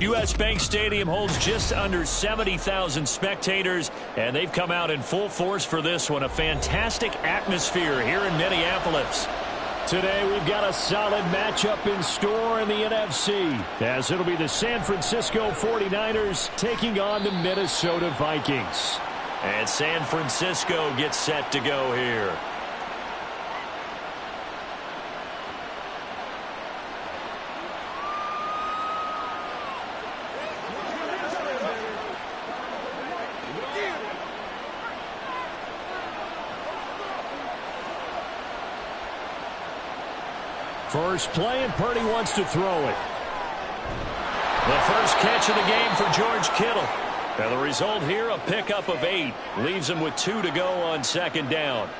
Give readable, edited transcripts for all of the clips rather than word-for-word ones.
U.S. Bank Stadium holds just under 70,000 spectators, and they've come out in full force for this one. A fantastic atmosphere here in Minneapolis. Today we've got a solid matchup in store in the NFC, as it'll be the San Francisco 49ers taking on the Minnesota Vikings. And San Francisco gets set to go here. First play, and Purdy wants to throw it. The first catch of the game for George Kittle. And the result here, a pickup of 8. Leaves him with 2 to go on second down.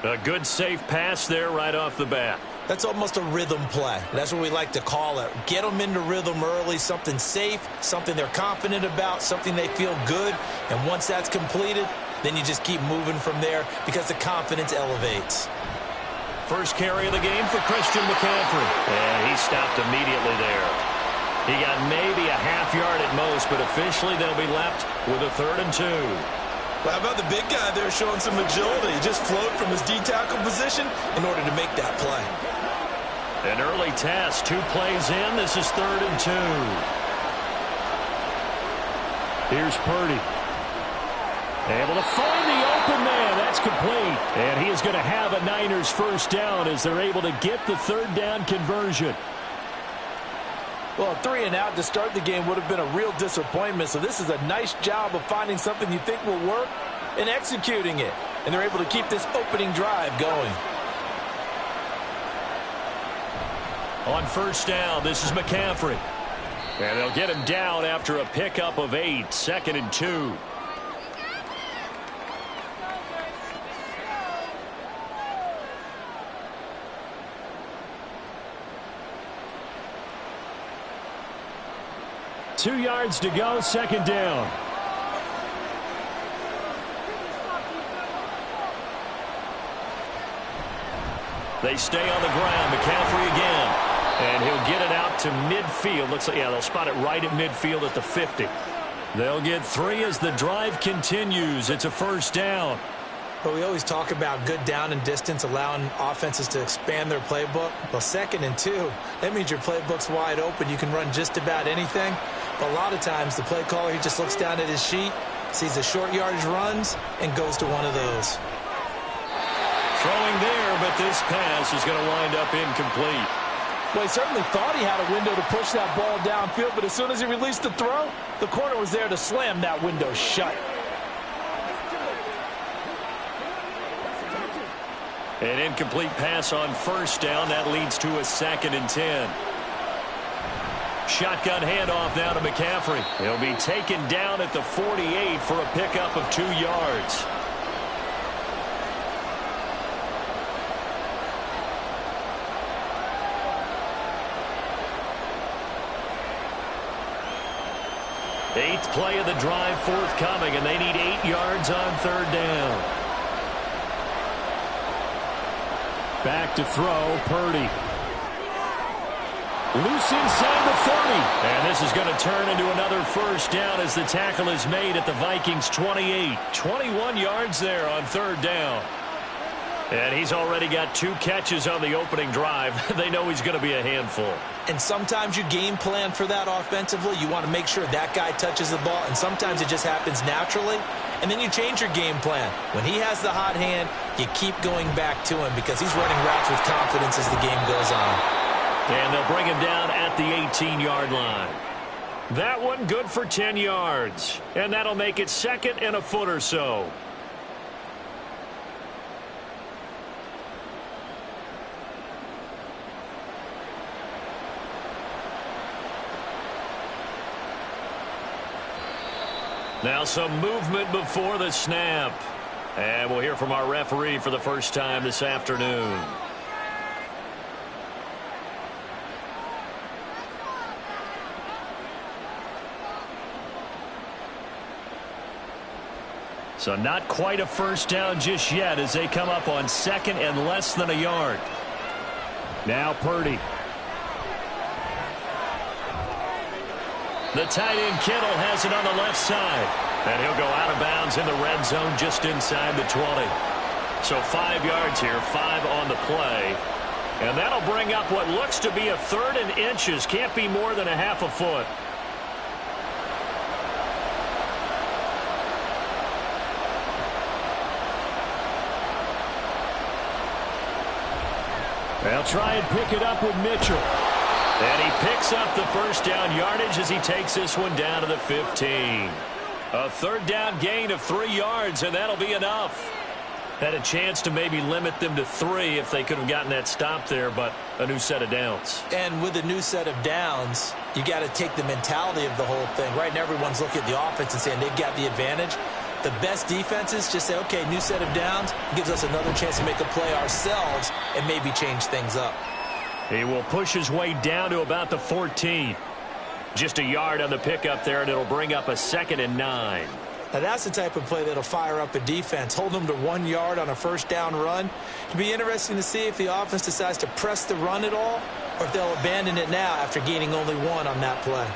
A good, safe pass there right off the bat. That's almost a rhythm play. That's what we like to call it. Get them into rhythm early, something safe, something they're confident about, something they feel good. And once that's completed, then you just keep moving from there because the confidence elevates. First carry of the game for Christian McCaffrey. And he stopped immediately there. He got maybe a half yard at most, but officially they'll be left with a 3rd and 2. Well, how about the big guy there showing some agility? He just floated from his D-tackle position in order to make that play. An early test. 2 plays in. This is 3rd and 2. Here's Purdy. Able to find the open man. That's complete. And he is going to have a Niners first down as they're able to get the 3rd down conversion. Well, 3 and out to start the game would have been a real disappointment. So this is a nice job of finding something you think will work and executing it. And they're able to keep this opening drive going. On first down, this is McCaffrey. And they'll get him down after a pickup of 8. 2nd and 2. Two yards to go, 2nd down. They stay on the ground. McCaffrey again. And he'll get it out to midfield. Looks like, yeah, they'll spot it right at midfield at the 50. They'll get 3 as the drive continues. It's a first down. But we always talk about good down and distance, allowing offenses to expand their playbook. Well, 2nd and 2, that means your playbook's wide open. You can run just about anything. But a lot of times, the play caller, he just looks down at his sheet, sees the short yardage runs, and goes to one of those. Throwing there, but this pass is going to wind up incomplete. Well, he certainly thought he had a window to push that ball downfield, but as soon as he released the throw, the corner was there to slam that window shut. An incomplete pass on first down. That leads to a 2nd and 10. Shotgun handoff now to McCaffrey. He'll be taken down at the 48 for a pickup of 2 yards. Eighth play of the drive forthcoming, and they need 8 yards on 3rd down. Back to throw, Purdy. Loose inside the 30. And this is going to turn into another first down as the tackle is made at the Vikings 28. 21 yards there on 3rd down. And he's already got 2 catches on the opening drive. They know he's going to be a handful. And sometimes you game plan for that offensively. You want to make sure that guy touches the ball, and sometimes it just happens naturally. And then you change your game plan. When he has the hot hand, you keep going back to him because he's running routes with confidence as the game goes on. And they'll bring him down at the 18-yard line. That one good for 10 yards. And that'll make it 2nd and a foot or so. Now some movement before the snap. And we'll hear from our referee for the first time this afternoon. So not quite a first down just yet as they come up on 2nd and less than a yard. Now Purdy. The tight end Kittle has it on the left side. And he'll go out of bounds in the red zone just inside the 20. So 5 yards here, 5 on the play. And that'll bring up what looks to be a 3rd and inches. Can't be more than a half a foot. They'll try and pick it up with Mitchell. And he picks up the first down yardage as he takes this one down to the 15. A 3rd down gain of 3 yards, and that'll be enough. Had a chance to maybe limit them to 3 if they could have gotten that stop there, but a new set of downs. And with a new set of downs, you got to take the mentality of the whole thing. Right now, everyone's looking at the offense and saying they've got the advantage. The best defenses just say, okay, new set of downs, gives us another chance to make a play ourselves and maybe change things up. He will push his way down to about the 14. Just a yard on the pickup there, and it'll bring up a 2nd and 9. Now, that's the type of play that'll fire up a defense. Hold them to 1 yard on a first down run. It'll be interesting to see if the offense decides to press the run at all or if they'll abandon it now after gaining only 1 on that play.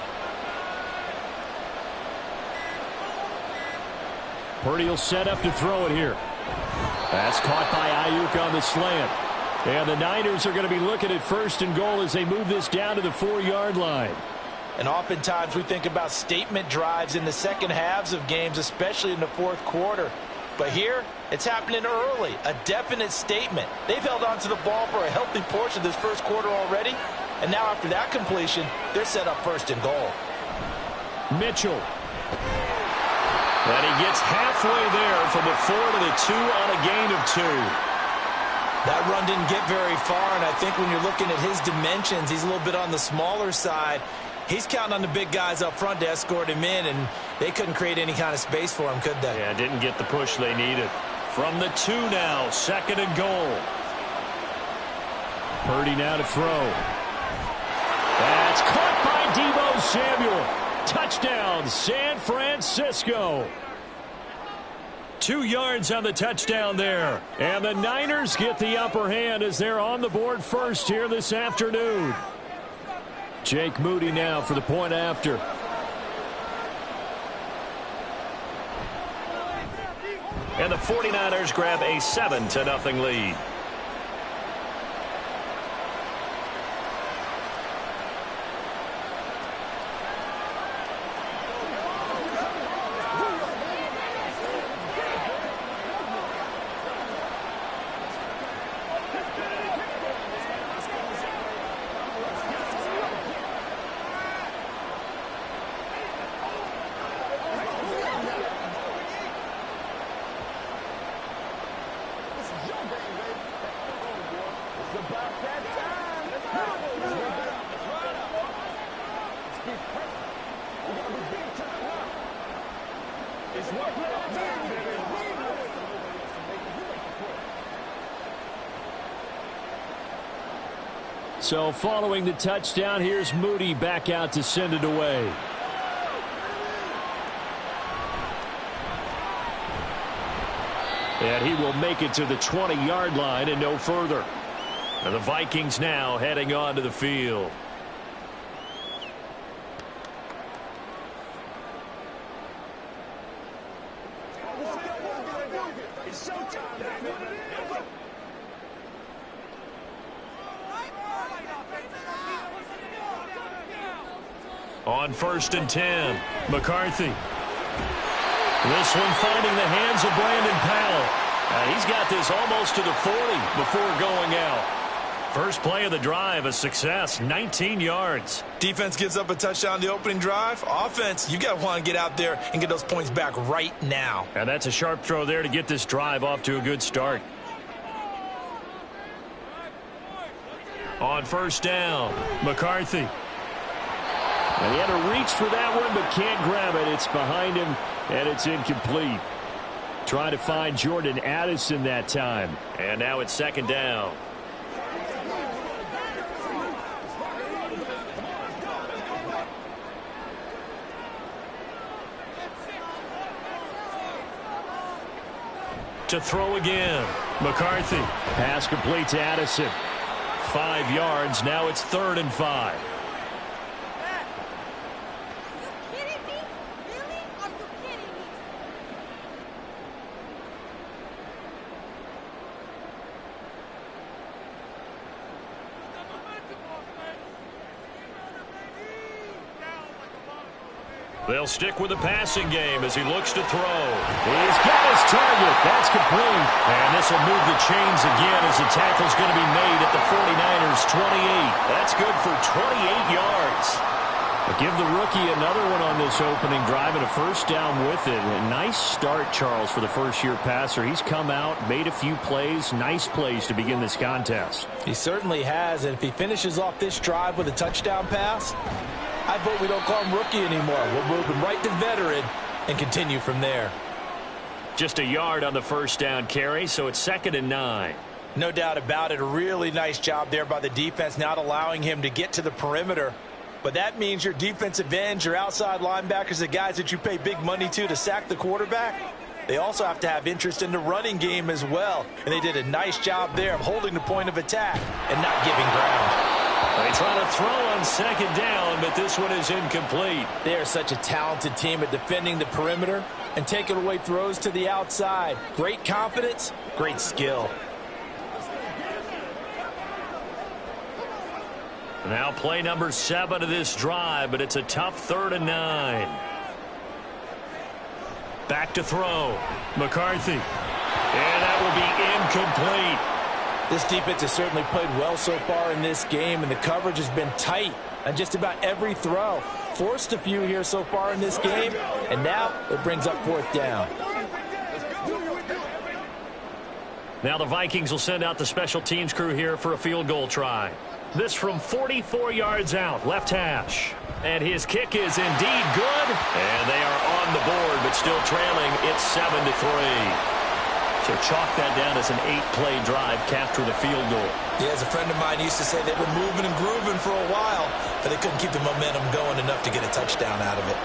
Purdy will set up to throw it here. That's caught by Ayuk on the slant. And the Niners are going to be looking at 1st and goal as they move this down to the 4-yard line. And oftentimes we think about statement drives in the second halves of games, especially in the 4th quarter. But here, it's happening early, a definite statement. They've held on to the ball for a healthy portion of this 1st quarter already. And now after that completion, they're set up 1st and goal. Mitchell. And he gets halfway there from the 4 to the 2 on a gain of 2. That run didn't get very far, and I think when you're looking at his dimensions, he's a little bit on the smaller side. He's counting on the big guys up front to escort him in, and they couldn't create any kind of space for him, could they? Yeah, didn't get the push they needed. From the 2 now, 2nd and goal. Purdy now to throw. That's caught by Deebo Samuel. Touchdown, San Francisco. 2 yards on the touchdown there. And the Niners get the upper hand as they're on the board first here this afternoon. Jake Moody now for the point after. And the 49ers grab a 7-0 lead. So following the touchdown, here's Moody back out to send it away. And he will make it to the 20-yard line and no further. And the Vikings now heading onto the field. On 1st and 10, McCarthy. This one finding the hands of Brandon Powell. He's got this almost to the 40 before going out. First play of the drive, a success, 19 yards. Defense gives up a touchdown the opening drive. Offense, you got to want to get out there and get those points back right now. And that's a sharp throw there to get this drive off to a good start. On 1st down, McCarthy. And he had to reach for that one, but can't grab it. It's behind him, and it's incomplete. Trying to find Jordan Addison that time. And now it's 2nd down. To throw again. McCarthy. Pass complete to Addison. 5 yards. Now it's 3rd and 5. They'll stick with the passing game as he looks to throw. He's got his target. That's complete. And this will move the chains again as the tackle's going to be made at the 49ers' 28. That's good for 28 yards. But give the rookie another one on this opening drive and a first down with it. A nice start, Charles, for the first-year passer. He's come out, made a few plays, nice plays to begin this contest. He certainly has, and if he finishes off this drive with a touchdown pass, I vote we don't call him rookie anymore. We'll move him right to veteran and continue from there. Just a yard on the first down carry, so it's 2nd and 9. No doubt about it. A really nice job there by the defense, not allowing him to get to the perimeter. But that means your defensive ends, your outside linebackers, the guys that you pay big money to sack the quarterback, they also have to have interest in the running game as well. And they did a nice job there of holding the point of attack and not giving ground. They try to throw on 2nd down, but this one is incomplete. They are such a talented team at defending the perimeter and taking away throws to the outside. Great confidence, great skill. Now play number 7 of this drive, but it's a tough 3rd and 9. Back to throw. McCarthy. And that will be incomplete. This defense has certainly played well so far in this game, and the coverage has been tight on just about every throw. Forced a few here so far in this game, and now it brings up 4th down. Now the Vikings will send out the special teams crew here for a field goal try. This from 44 yards out, left hash. And his kick is indeed good. And they are on the board, but still trailing. It's 7-3. So chalk that down as an 8-play drive, capture the field goal. Yeah, as a friend of mine used to say, they were moving and grooving for a while, but they couldn't keep the momentum going enough to get a touchdown out of it.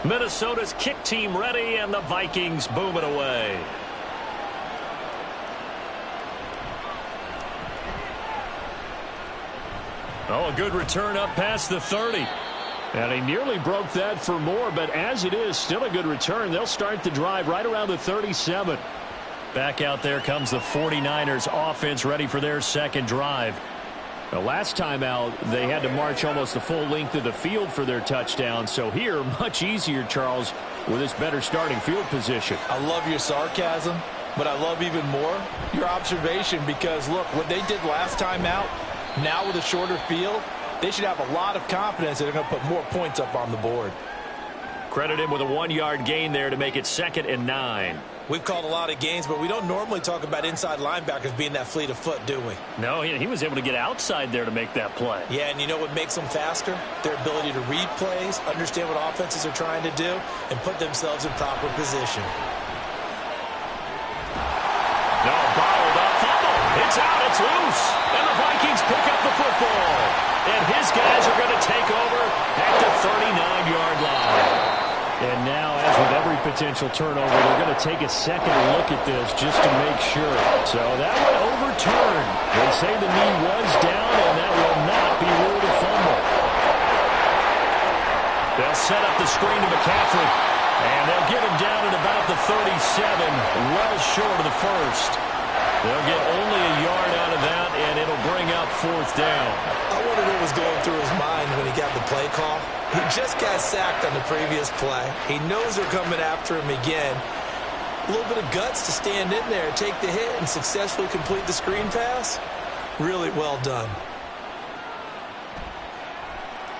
Minnesota's kick team ready, and the Vikings boom it away. Oh, a good return up past the 30. And he nearly broke that for more, but as it is, still a good return. They'll start the drive right around the 37. Back out there comes the 49ers offense ready for their second drive. The last time out, they had to march almost the full length of the field for their touchdown. So here, much easier, Charles, with this better starting field position. I love your sarcasm, but I love even more your observation because, look, what they did last time out, now with a shorter field, they should have a lot of confidence that they're going to put more points up on the board. Credit him with a 1-yard gain there to make it 2nd and 9. We've called a lot of games, but we don't normally talk about inside linebackers being that fleet of foot, do we? No, he was able to get outside there to make that play. Yeah, and you know what makes them faster? Their ability to read plays, understand what offenses are trying to do, and put themselves in proper position. No, bottled up, fumble. It's out, it's loose. And the Vikings pick up the football. And his guys are going to take over at the 39-yard line. And now, as with every potential turnover, they're going to take a second look at this just to make sure. So that one overturned. They say the knee was down, and that will not be ruled a fumble. They'll set up the screen to McCaffrey. And they'll get him down at about the 37, well short of the first. They'll get only a yard out of that, and it'll bring up 4th down. I wonder what was going through his mind when he got the play call. He just got sacked on the previous play. He knows they're coming after him again. A little bit of guts to stand in there, take the hit, and successfully complete the screen pass. Really well done.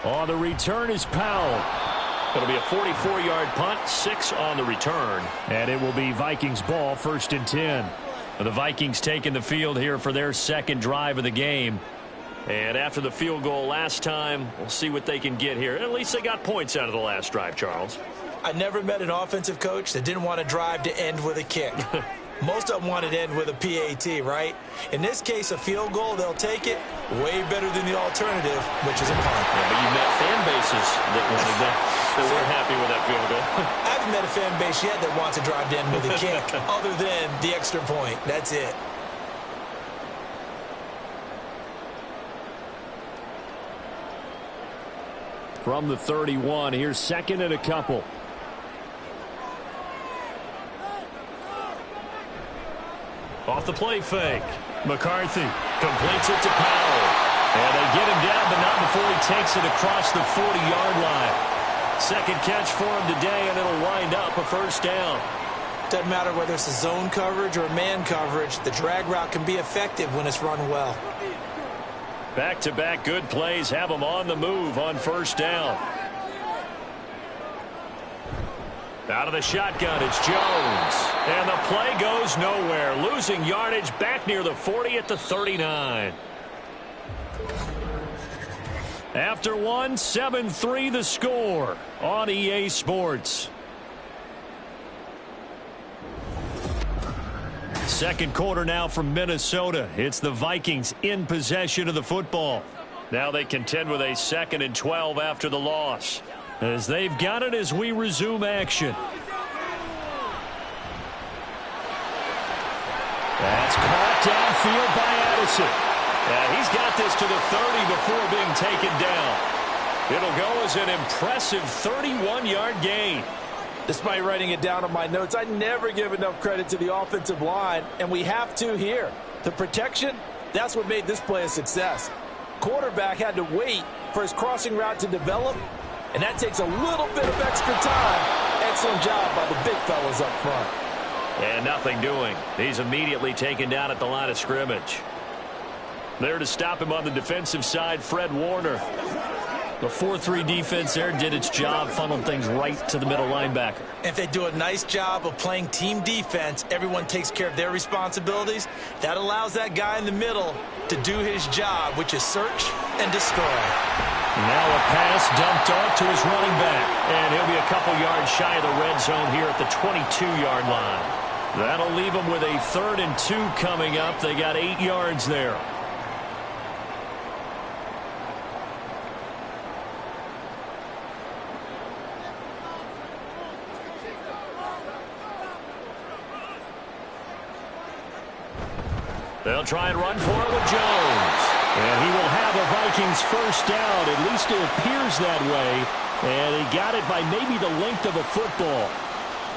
On the return is Powell. It'll be a 44-yard punt, 6 on the return. And it will be Vikings ball, 1st and 10. The Vikings taking the field here for their second drive of the game. And after the field goal last time, we'll see what they can get here. At least they got points out of the last drive, Charles. I never met an offensive coach that didn't want to drive to end with a kick. Most of them want it to end with a PAT, right? In this case, a field goal, they'll take it way better than the alternative, which is a punt. Yeah, but you met fan bases that wanted that weren't happy with that field goal. I haven't met a fan base yet that wants to drive to end with a kick other than the extra point. That's it. From the 31, here's second and a couple. Off the play fake. McCarthy completes it to Powell. And they get him down, but not before he takes it across the 40-yard line. Second catch for him today, and it'll wind up a first down. Doesn't matter whether it's a zone coverage or man coverage. The drag route can be effective when it's run well. Back-to-back good plays have him on the move on first down. Out of the shotgun, it's Jones. And the play goes nowhere. Losing yardage back near the 40 at the 39. After one, 7-3 the score on EA Sports. Second quarter now from Minnesota. It's the Vikings in possession of the football. Now they contend with a 2nd and 12 after the loss. As they've got it as we resume action. That's caught downfield by Addison. He's got this to the 30 before being taken down. It'll go as an impressive 31-yard gain. Despite writing it down on my notes, I never give enough credit to the offensive line, and we have to here. The protection, that's what made this play a success. Quarterback had to wait for his crossing route to develop, and that takes a little bit of extra time. Excellent job by the big fellas up front. And nothing doing. He's immediately taken down at the line of scrimmage. There to stop him on the defensive side, Fred Warner. The 4-3 defense there did its job, funneled things right to the middle linebacker. If they do a nice job of playing team defense, everyone takes care of their responsibilities. That allows that guy in the middle to do his job, which is search and destroy. Now a pass dumped off to his running back. And he'll be a couple yards shy of the red zone here at the 22-yard line. That'll leave them with a 3rd and 2 coming up. They got 8 yards there. They'll try and run for it with Jones. And he will have a Vikings first down. At least it appears that way. And he got it by maybe the length of a football.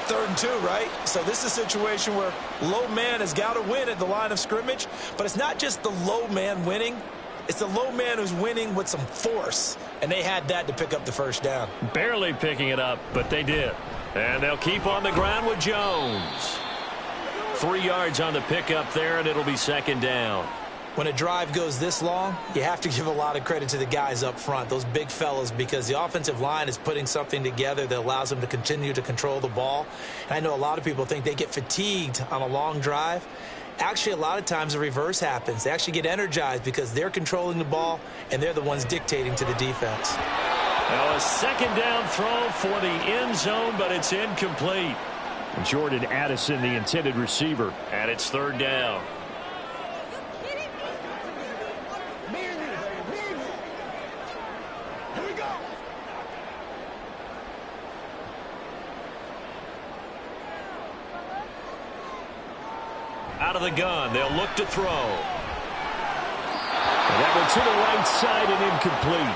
3rd and 2, right? So this is a situation where low man has got to win at the line of scrimmage. But it's not just the low man winning. It's the low man who's winning with some force. And they had that to pick up the first down. Barely picking it up, but they did. And they'll keep on the ground with Jones. 3 yards on the pickup there, and it'll be 2nd down. When a drive goes this long, you have to give a lot of credit to the guys up front, those big fellas, because the offensive line is putting something together that allows them to continue to control the ball. And I know a lot of people think they get fatigued on a long drive. Actually, a lot of times the reverse happens. They actually get energized because they're controlling the ball, and they're the ones dictating to the defense. Now a 2nd down throw for the end zone, but it's incomplete. Jordan Addison, the intended receiver, and it's 3rd down. Out of the gun, they'll look to throw. And that one to the right side and incomplete.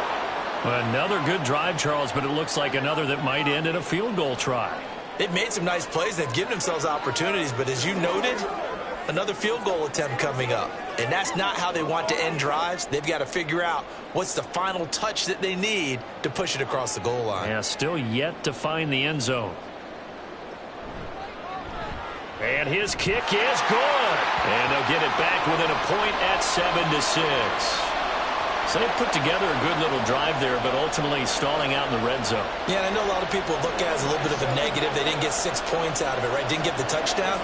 Another good drive, Charles, but it looks like another that might end in a field goal try. They've made some nice plays. They've given themselves opportunities, but as you noted, another field goal attempt coming up. And that's not how they want to end drives. They've got to figure out what's the final touch that they need to push it across the goal line. Yeah, still yet to find the end zone. And his kick is good. And they'll get it back within a point at 7-6. So they put together a good little drive there, but ultimately stalling out in the red zone. Yeah, and I know a lot of people look at it as a little bit of a negative. They didn't get 6 points out of it, right? Didn't get the touchdown.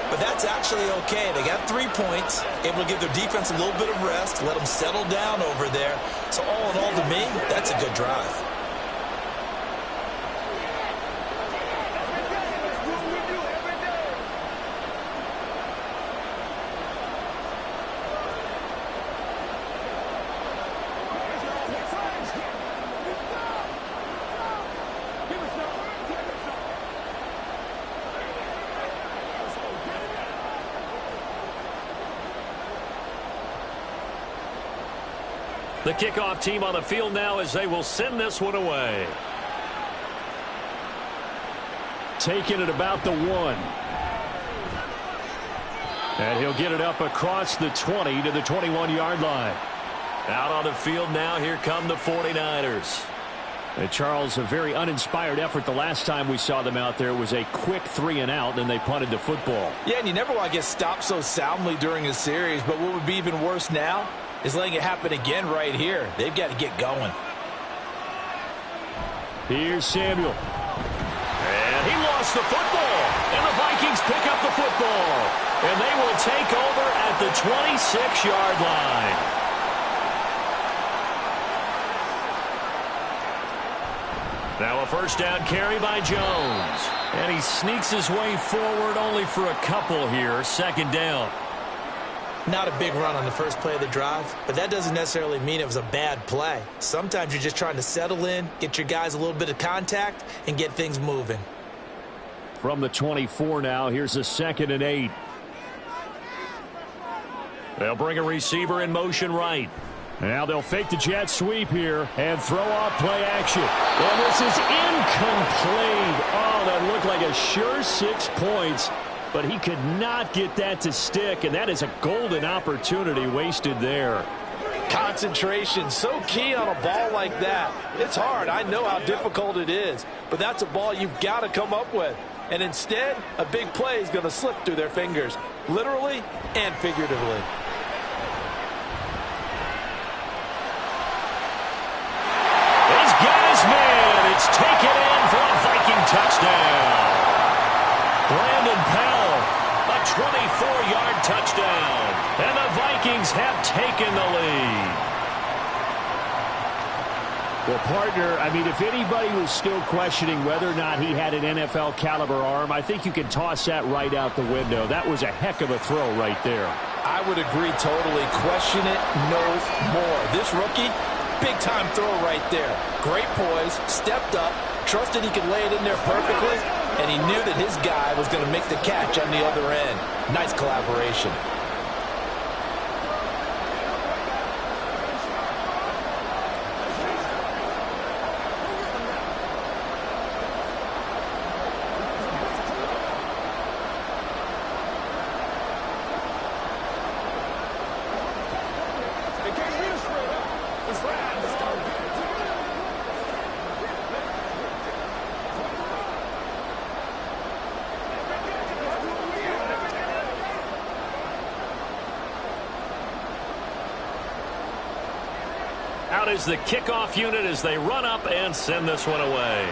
But that's actually okay. They got 3 points, able to give their defense a little bit of rest, let them settle down over there. So all in all, to me, that's a good drive. The kickoff team on the field now as they will send this one away. Taking it about the 1. And he'll get it up across the 20 to the 21-yard line. Out on the field now, here come the 49ers. And Charles, a very uninspired effort the last time we saw them out there. It was a quick 3 and out, and they punted the football. Yeah, and you never want to get stopped so soundly during a series, but what would be even worse now is letting it happen again right here. They've got to get going. Here's Samuel. And he lost the football. And the Vikings pick up the football. And they will take over at the 26-yard line. Now a first down carry by Jones. And he sneaks his way forward only for a couple here. Second down. Not a big run on the first play of the drive, but that doesn't necessarily mean it was a bad play. Sometimes you're just trying to settle in, get your guys a little bit of contact, and get things moving. From the 24 now, here's a 2nd and 8. They'll bring a receiver in motion right. Now they'll fake the jet sweep here and throw off play action. And this is incomplete. Oh, that looked like a sure 6 points, but he could not get that to stick, and that is a golden opportunity wasted there. Concentration, so key on a ball like that. It's hard. I know how difficult it is, but that's a ball you've got to come up with. And instead, a big play is going to slip through their fingers, literally and figuratively. He's got his man. It's taken in for a Viking touchdown. Brandon Powell, a 24-yard touchdown. And the Vikings have taken the lead. Well, partner, I mean, if anybody was still questioning whether or not he had an NFL caliber arm, I think you can toss that right out the window. That was a heck of a throw right there. I would agree totally. Question it no more. This rookie, big-time throw right there. Great poise, stepped up, trusted he could lay it in there perfectly, and he knew that his guy was going to make the catch on the other end. Nice collaboration. Out is the kickoff unit as they run up and send this one away.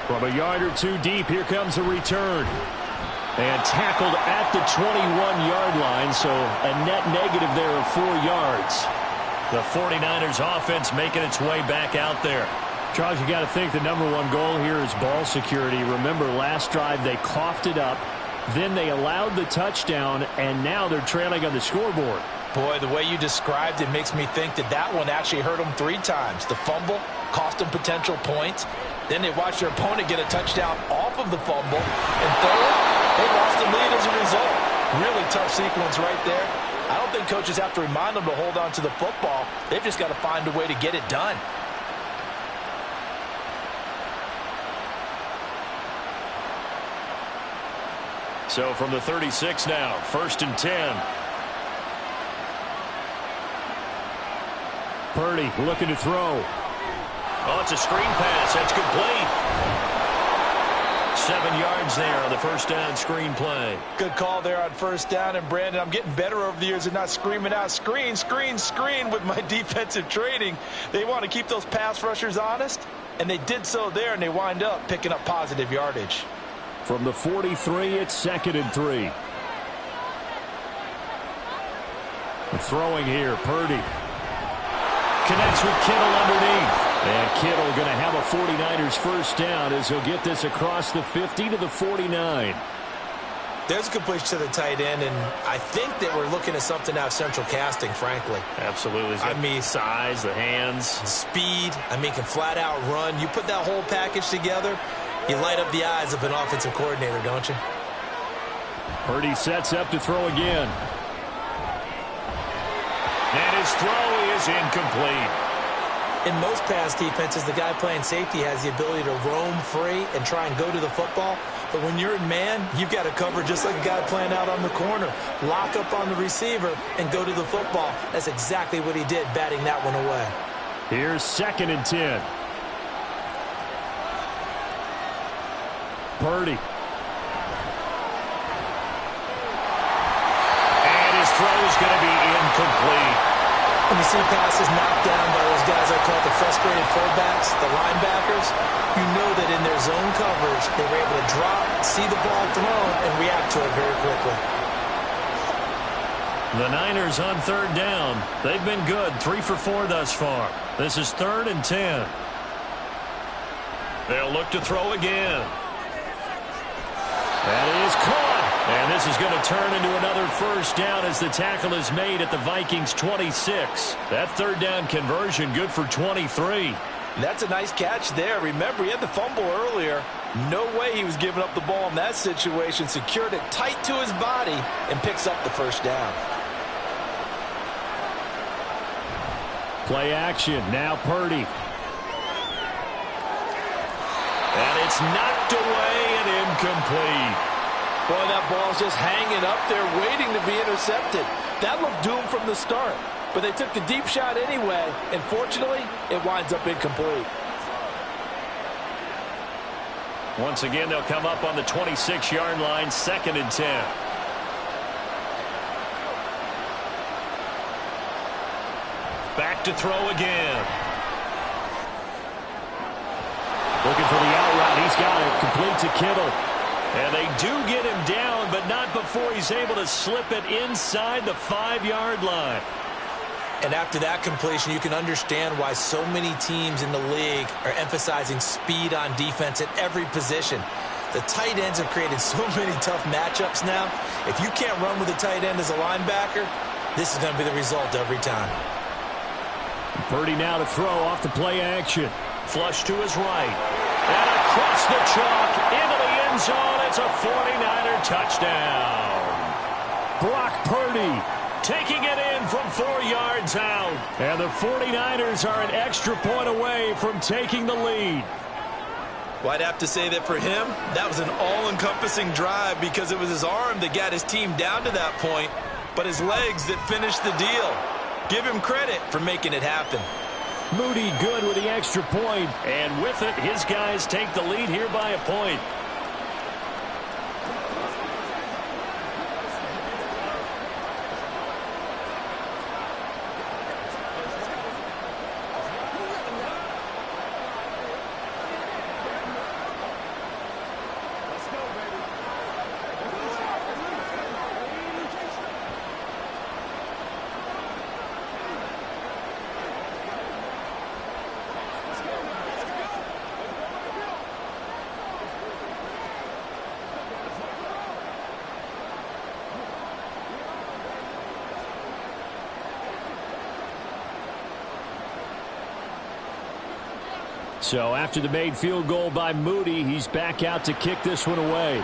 From a yard or two deep, here comes a return. And tackled at the 21-yard line, so a net negative there of 4 yards. The 49ers offense making its way back out there. Charles, you got to think the #1 goal here is ball security. Remember, last drive they coughed it up, then they allowed the touchdown, and now they're trailing on the scoreboard. Boy, the way you described it makes me think that that one actually hurt them 3 times. The fumble cost them potential points. Then they watched their opponent get a touchdown off of the fumble. And third, they lost the lead as a result. Really tough sequence right there. I don't think coaches have to remind them to hold on to the football. They've just got to find a way to get it done. So from the 36 now, 1st and 10. Purdy looking to throw. Oh, it's a screen pass. That's complete. 7 yards there on the first down screen play. Good call there on first down. And, Brandon, I'm getting better over the years at not screaming out screen, screen, screen with my defensive training. They want to keep those pass rushers honest, and they did so there, and they wind up picking up positive yardage. From the 43, it's 2nd and 3. Throwing here, Purdy. Connects with Kittle underneath. And Kittle going to have a 49ers first down as he'll get this across the 50 to the 49. There's a completion to the tight end, and I think that we're looking at something out of central casting, frankly. Absolutely. I mean, size, the hands. Speed. I mean, can flat out run. You put that whole package together, you light up the eyes of an offensive coordinator, don't you? Purdy sets up to throw again. And his throw is incomplete. In most pass defenses, the guy playing safety has the ability to roam free and try and go to the football. But when you're in man, you've got to cover just like a guy playing out on the corner. Lock up on the receiver and go to the football. That's exactly what he did, batting that one away. Here's 2nd and 10. Purdy. And his throw is going to be incomplete. When you see passes knocked down by those guys I call the frustrated fullbacks, the linebackers, you know that in their zone coverage, they were able to drop, see the ball thrown, and react to it very quickly. The Niners on 3rd down. They've been good, 3 for 4 thus far. This is 3rd and 10. They'll look to throw again. That is caught. And this is going to turn into another 1st down as the tackle is made at the Vikings 26. That 3rd down conversion good for 23. That's a nice catch there. Remember, he had the fumble earlier. No way he was giving up the ball in that situation. Secured it tight to his body and picks up the 1st down. Play action. Now Purdy. And it's knocked away and incomplete. Boy, that ball's just hanging up there waiting to be intercepted. That looked doomed from the start. But they took the deep shot anyway, and fortunately, it winds up incomplete. Once again, they'll come up on the 26-yard line, 2nd and 10. Back to throw again. Looking for the out route. He's got it. Complete to Kittle. And they do get him down, but not before he's able to slip it inside the 5-yard line. And after that completion, you can understand why so many teams in the league are emphasizing speed on defense at every position. The tight ends have created so many tough matchups now. If you can't run with a tight end as a linebacker, this is going to be the result every time. Purdy now to throw off the play action. Flush to his right. And across the chalk into the end zone. It's a 49er touchdown. Brock Purdy taking it in from 4 yards out. And the 49ers are an extra point away from taking the lead. Well, I'd have to say that for him, that was an all-encompassing drive because it was his arm that got his team down to that point, but his legs that finished the deal. Give him credit for making it happen. Moody good with the extra point, and with it, his guys take the lead here by a point. So after the made field goal by Moody, he's back out to kick this one away.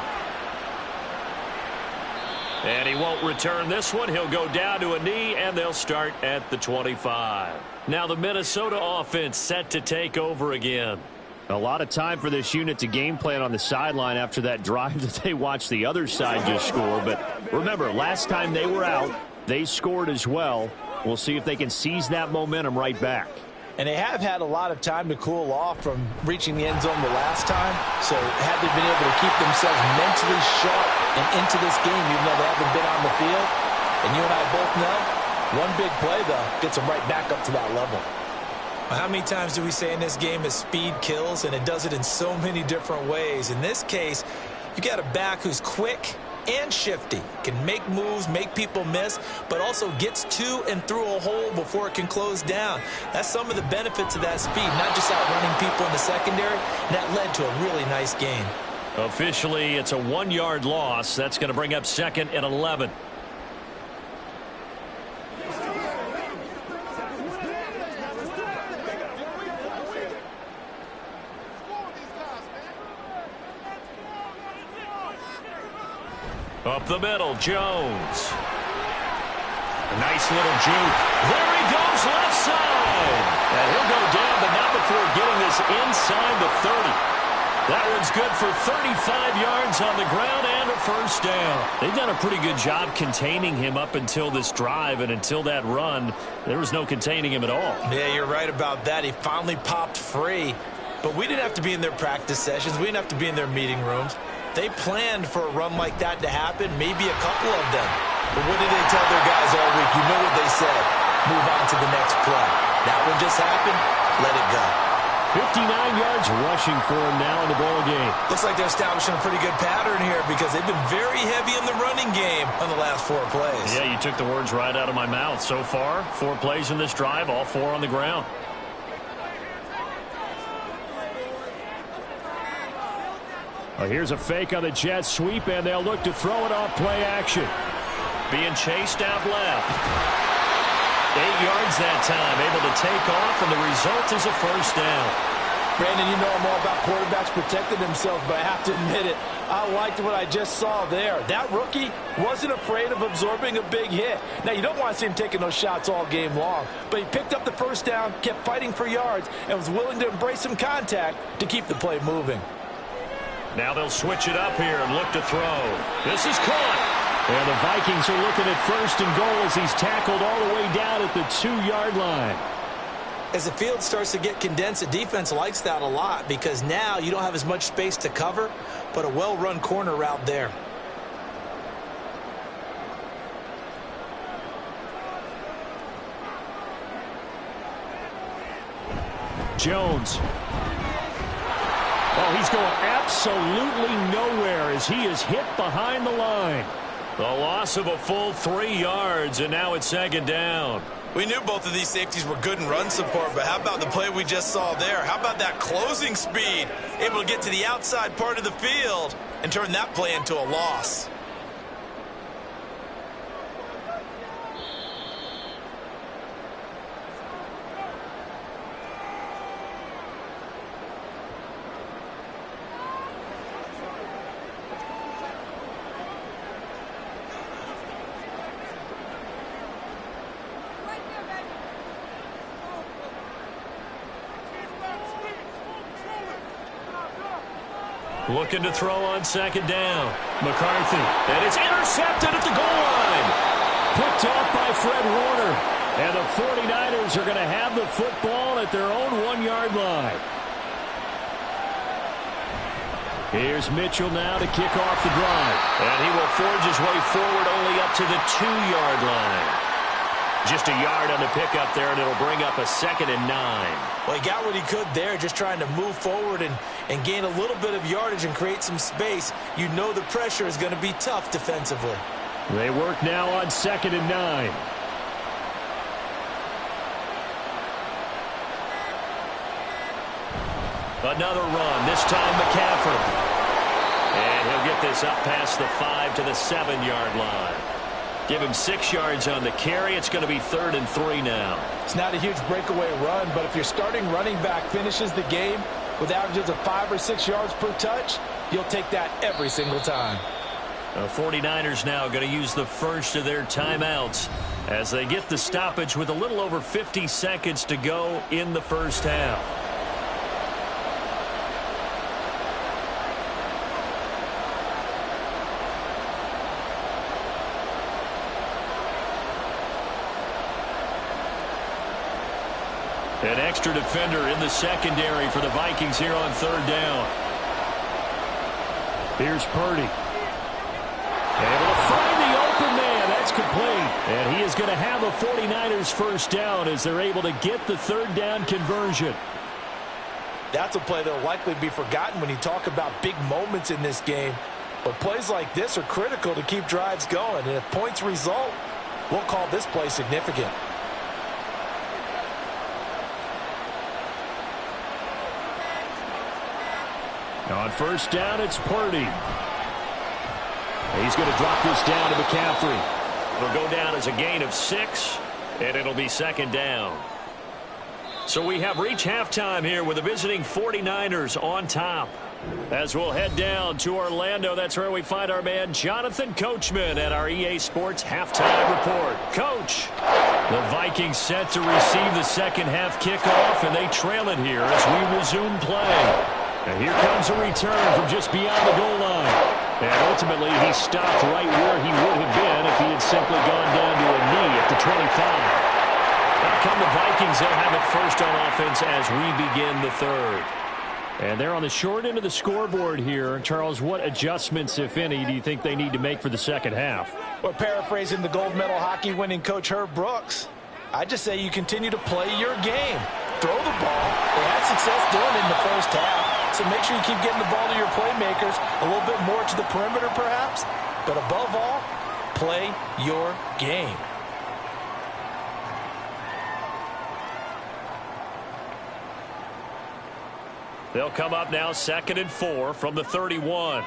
And he won't return this one. He'll go down to a knee, and they'll start at the 25. Now the Minnesota offense set to take over again. A lot of time for this unit to game plan on the sideline after that drive that they watched the other side just score. But remember, last time they were out, they scored as well. We'll see if they can seize that momentum right back. And they have had a lot of time to cool off from reaching the end zone the last time. So had they been able to keep themselves mentally sharp and into this game, even though they haven't been on the field, and you and I both know, one big play, though, gets them right back up to that level. How many times do we say in this game that speed kills, and it does it in so many different ways? In this case, you got a back who's quick and shifty, can make moves, make people miss, but also gets to and through a hole before it can close down. That's some of the benefits of that speed, not just outrunning people in the secondary. That led to a really nice gain. Officially, it's a 1-yard loss. That's going to bring up 2nd and 11. Up the middle, Jones. A nice little juke. There he goes, left side. And he'll go down, but not before getting this inside the 30. That one's good for 35 yards on the ground and a first down. They've done a pretty good job containing him up until this drive, and until that run, there was no containing him at all. Yeah, you're right about that. He finally popped free. But we didn't have to be in their practice sessions. We didn't have to be in their meeting rooms. They planned for a run like that to happen, maybe a couple of them. But what did they tell their guys all week? You know what they said. Move on to the next play. That one just happened. Let it go. 59 yards rushing for him now in the ball game. Looks like they're establishing a pretty good pattern here because they've been very heavy in the running game on the last 4 plays. Yeah, you took the words right out of my mouth. So far, 4 plays in this drive, all 4 on the ground. Well, here's a fake on the jet sweep, and they'll look to throw it off play action. Being chased out left. 8 yards that time, able to take off, and the result is a first down. Brandon, you know I'm all about quarterbacks protecting themselves, but I have to admit it, I liked what I just saw there. That rookie wasn't afraid of absorbing a big hit. Now, you don't want to see him taking those shots all game long, but he picked up the first down, kept fighting for yards, and was willing to embrace some contact to keep the play moving. Now they'll switch it up here and look to throw. This is caught. And the Vikings are looking at first and goal as he's tackled all the way down at the 2-yard line. As the field starts to get condensed, the defense likes that a lot because now you don't have as much space to cover, but a well-run corner route there. Jones. Oh, he's going absolutely nowhere as he is hit behind the line. The loss of a full 3 yards, and now it's second down. We knew both of these safeties were good in run support, but how about the play we just saw there? How about that closing speed? Able to get to the outside part of the field and turn that play into a loss. Looking to throw on second down. McCarthy. And it's intercepted at the goal line. Picked off by Fred Warner. And the 49ers are going to have the football at their own 1-yard line. Here's Mitchell now to kick off the drive. And he will forge his way forward only up to the 2-yard line. Just a yard on the pickup there, and it'll bring up a 2nd and 9. Well, he got what he could there, just trying to move forward and gain a little bit of yardage and create some space. You know the pressure is going to be tough defensively. They work now on 2nd and 9. Another run, this time McCaffrey. And he'll get this up past the 5 to the 7-yard line. Give him 6 yards on the carry. It's going to be 3rd and 3 now. It's not a huge breakaway run, but if your starting running back finishes the game with averages of 5 or 6 yards per touch, you'll take that every single time. The 49ers now going to use the first of their timeouts as they get the stoppage with a little over 50 seconds to go in the first half. An extra defender in the secondary for the Vikings here on 3rd down. Here's Purdy. Able to find the open man. That's complete. And he is going to have a 49ers first down as they're able to get the 3rd down conversion. That's a play that will likely be forgotten when you talk about big moments in this game. But plays like this are critical to keep drives going. And if points result, we'll call this play significant. On 1st down, it's Purdy. He's going to drop this down to McCaffrey. It'll go down as a gain of 6, and it'll be 2nd down. So we have reached halftime here with the visiting 49ers on top. As we'll head down to Orlando, that's where we find our man Jonathan Coachman at our EA Sports Halftime Report. Coach, the Vikings set to receive the second half kickoff, and they trail it here as we resume play. And here comes a return from just beyond the goal line. And ultimately, he stopped right where he would have been if he had simply gone down to a knee at the 25. Now come the Vikings. They'll have it first on offense as we begin the third. And they're on the short end of the scoreboard here. Charles, what adjustments, if any, do you think they need to make for the second half? Well, paraphrasing the gold medal hockey winning coach Herb Brooks, I just say you continue to play your game. Throw the ball. They had success doing it in the first half, so make sure you keep getting the ball to your playmakers, a little bit more to the perimeter perhaps, but above all, play your game. They'll come up now 2nd and 4 from the 31.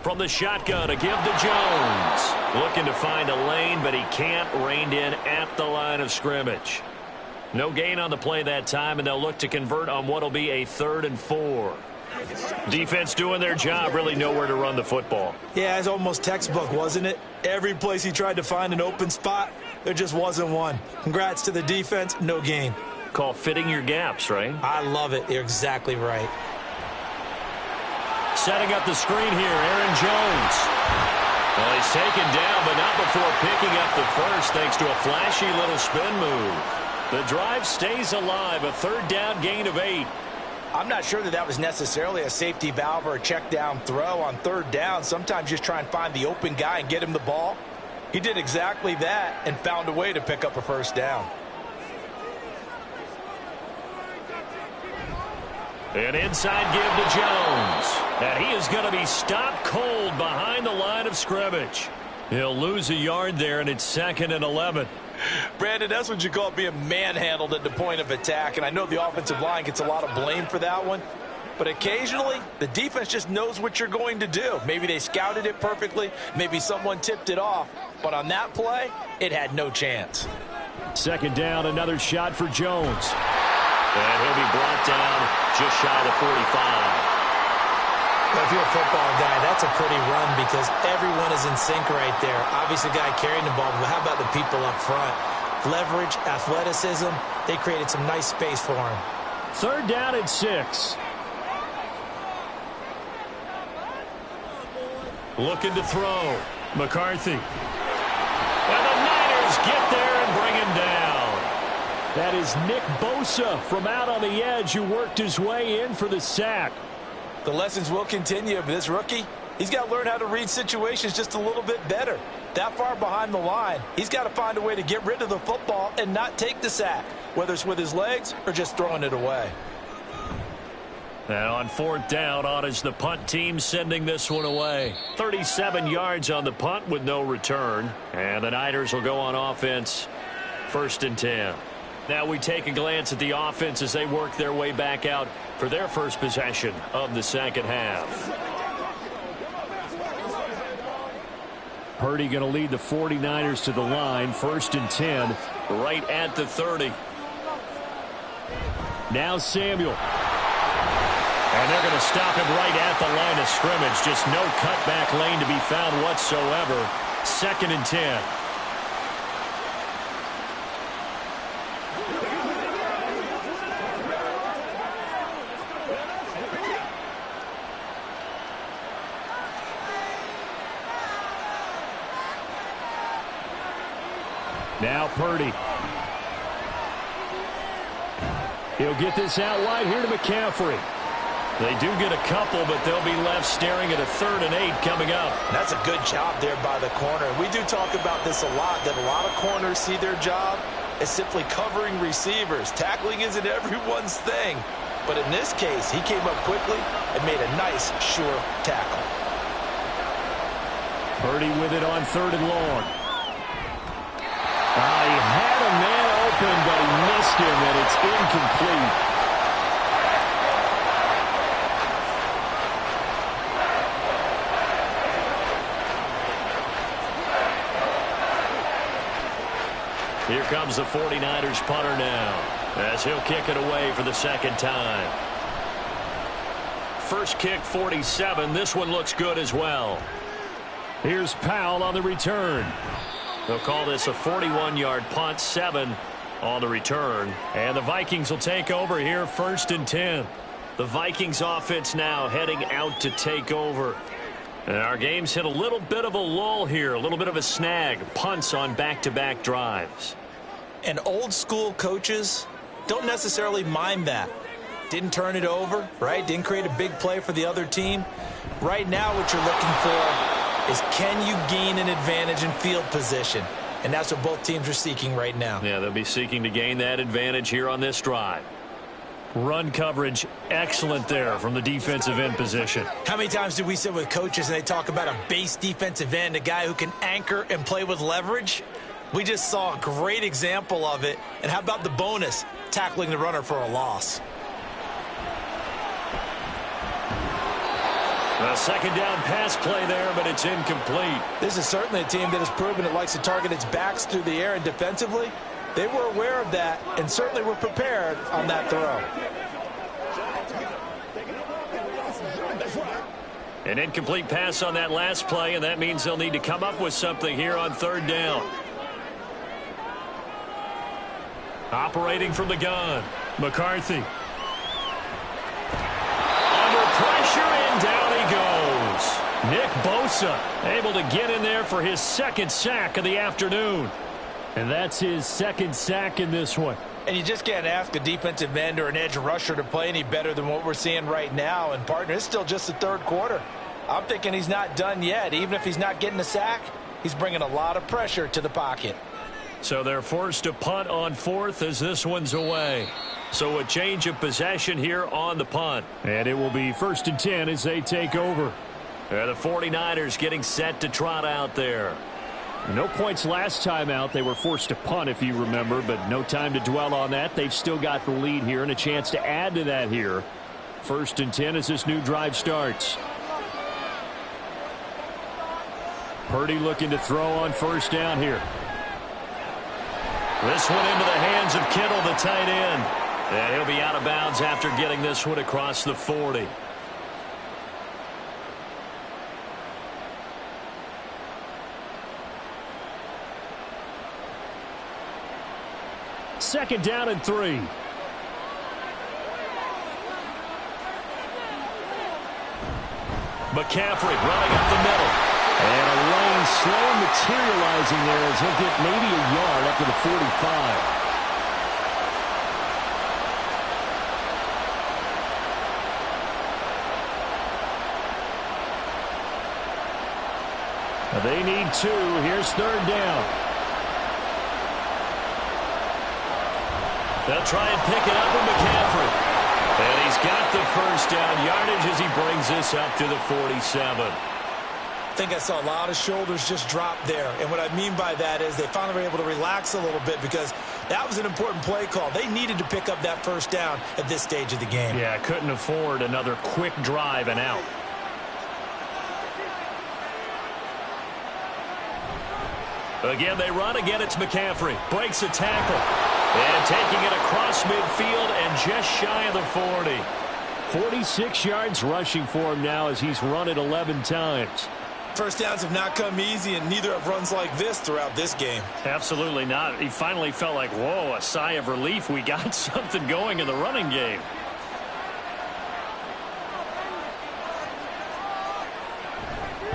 From the shotgun, a give to Jones. Looking to find a lane, but he can't. Reined in at the line of scrimmage. No gain on the play that time, and they'll look to convert on what will be a 3rd and 4. Defense doing their job, really nowhere to run the football. Yeah, it's almost textbook, wasn't it? Every place he tried to find an open spot, there just wasn't one. Congrats to the defense, no gain. Call fitting your gaps, right? I love it. You're exactly right. Setting up the screen here, Aaron Jones. Well, he's taken down, but not before picking up the first thanks to a flashy little spin move. The drive stays alive, a 3rd down gain of 8. I'm not sure that was necessarily a safety valve or a check down throw on 3rd down. Sometimes just try and find the open guy and get him the ball. He did exactly that and found a way to pick up a 1st down. An inside give to Jones. And he is going to be stopped cold behind the line of scrimmage. He'll lose a yard there, and it's 2nd and 11. Brandon, that's what you call being manhandled at the point of attack, and I know the offensive line gets a lot of blame for that one, but occasionally the defense just knows what you're going to do. Maybe they scouted it perfectly, maybe someone tipped it off, but on that play, it had no chance. 2nd down, another shot for Jones. And he'll be brought down just shy of the 45. If you're a football guy, that's a pretty run because everyone is in sync right there. Obviously, the guy carrying the ball, but how about the people up front? Leverage, athleticism, they created some nice space for him. 3rd down and 6. Looking to throw. McCarthy. And the Niners get there and bring him down. That is Nick Bosa from out on the edge who worked his way in for the sack. The lessons will continue, but this rookie, he's got to learn how to read situations just a little bit better. That far behind the line, he's got to find a way to get rid of the football and not take the sack, whether it's with his legs or just throwing it away. Now on 4th down, on is the punt team sending this one away. 37 yards on the punt with no return. And the Niners will go on offense, 1st and 10. Now we take a glance at the offense as they work their way back out for their first possession of the second half. Purdy going to lead the 49ers to the line, 1st and 10, right at the 30. Now Samuel. And they're going to stop him right at the line of scrimmage. Just no cutback lane to be found whatsoever. 2nd and 10. Now Purdy. He'll get this out wide here to McCaffrey. They do get a couple, but they'll be left staring at a 3rd and 8 coming up. That's a good job there by the corner. We do talk about this a lot, that a lot of corners see their job as simply covering receivers. Tackling isn't everyone's thing. But in this case, he came up quickly and made a nice, sure tackle. Purdy with it on 3rd and long. He had a man open, but he missed him, and it's incomplete. Here comes the 49ers punter now. as he'll kick it away for the second time. First kick 47. This one looks good as well. Here's Powell on the return. They'll call this a 41-yard punt, 7 on the return. And the Vikings will take over here, 1st and 10. The Vikings offense now heading out to take over. And our game's hit a little bit of a lull here, a little bit of a snag. Punts on back-to-back drives. And old school coaches don't necessarily mind that. Didn't turn it over, right? Didn't create a big play for the other team. Right now what you're looking for is, can you gain an advantage in field position? And that's what both teams are seeking right now. Yeah, they'll be seeking to gain that advantage here on this drive. Run coverage, excellent there from the defensive end position. How many times did we sit with coaches and they talk about a base defensive end, a guy who can anchor and play with leverage? We just saw a great example of it. And how about the bonus, tackling the runner for a loss? A second down pass play there, but it's incomplete. This is certainly a team that has proven it likes to target its backs through the air, and defensively, they were aware of that and certainly were prepared on that throw. An incomplete pass on that last play, and that means they'll need to come up with something here on 3rd down. Operating from the gun, McCarthy. Under pressure, and down he goes. Nick Bosa able to get in there for his 2nd sack of the afternoon. And that's his 2nd sack in this one. And you just can't ask a defensive end or an edge rusher to play any better than what we're seeing right now. And, partner, it's still just the 3rd quarter. I'm thinking he's not done yet. Even if he's not getting a sack, he's bringing a lot of pressure to the pocket. So they're forced to punt on 4th as this one's away. So a change of possession here on the punt. And it will be 1st and 10 as they take over. The 49ers getting set to trot out there. No points last time out. They were forced to punt, if you remember, but no time to dwell on that. They've still got the lead here and a chance to add to that here. 1st and 10 as this new drive starts. Purdy looking to throw on 1st down here. This one into the hands of Kittle, the tight end. And he'll be out of bounds after getting this one across the 40. Second down and 3. McCaffrey running up the middle. And a lane slow materializing there as he'll get maybe a yard up to the 45. They need 2. Here's 3rd down. They'll try and pick it up with McCaffrey. And he's got the 1st down yardage as he brings this up to the 47. I think I saw a lot of shoulders just drop there. And what I mean by that is they finally were able to relax a little bit because that was an important play call. They needed to pick up that 1st down at this stage of the game. Yeah, couldn't afford another quick drive and out. Again, they run. Again, it's McCaffrey. Breaks a tackle. And taking it across midfield and just shy of the 40. 46 yards rushing for him now as he's run it 11 times. 1st downs have not come easy, and neither have runs like this throughout this game. Absolutely not. He finally felt like, whoa, a sigh of relief. We got something going in the running game.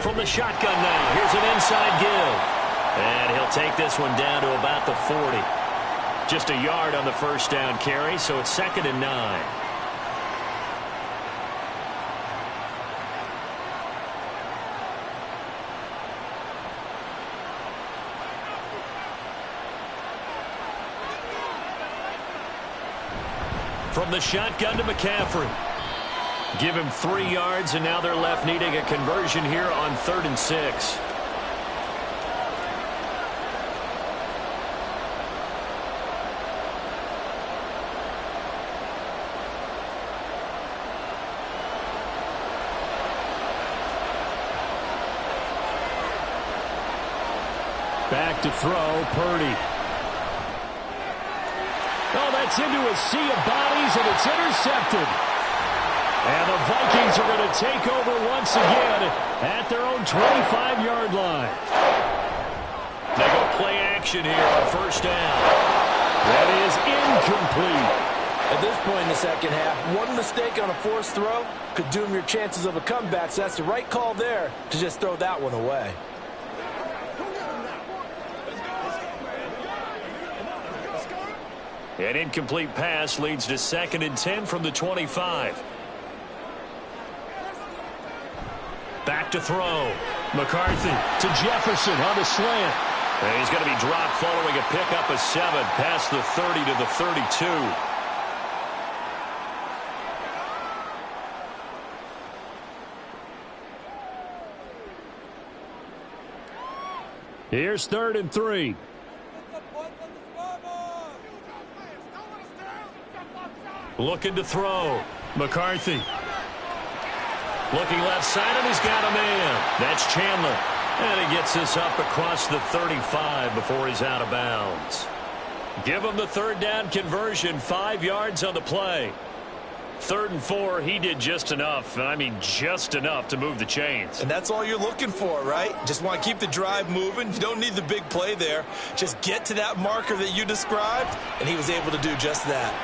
From the shotgun now, here's an inside give. And he'll take this one down to about the 40. Just a yard on the 1st down carry, so it's 2nd and 9. From the shotgun to McCaffrey. Give him 3 yards, and now they're left needing a conversion here on 3rd and 6. Back to throw, Purdy. Oh, gets into a sea of bodies, and it's intercepted. And the Vikings are going to take over once again at their own 25-yard line. They go play action here on first down. That is incomplete. At this point in the second half, one mistake on a forced throw could doom your chances of a comeback, so that's the right call there to just throw that one away. An incomplete pass leads to 2nd and 10 from the 25. Back to throw. McCarthy to Jefferson on the slant. And he's going to be dropped following a pickup of 7 past the 30 to the 32. Here's 3rd and 3. Looking to throw. McCarthy. Looking left side, and he's got a man. That's Chandler. And he gets this up across the 35 before he's out of bounds. Give him the 3rd down conversion, 5 yards on the play. 3rd and 4, he did just enough, and I mean just enough to move the chains. And that's all you're looking for, right? Just want to keep the drive moving. You don't need the big play there. Just get to that marker that you described, and he was able to do just that.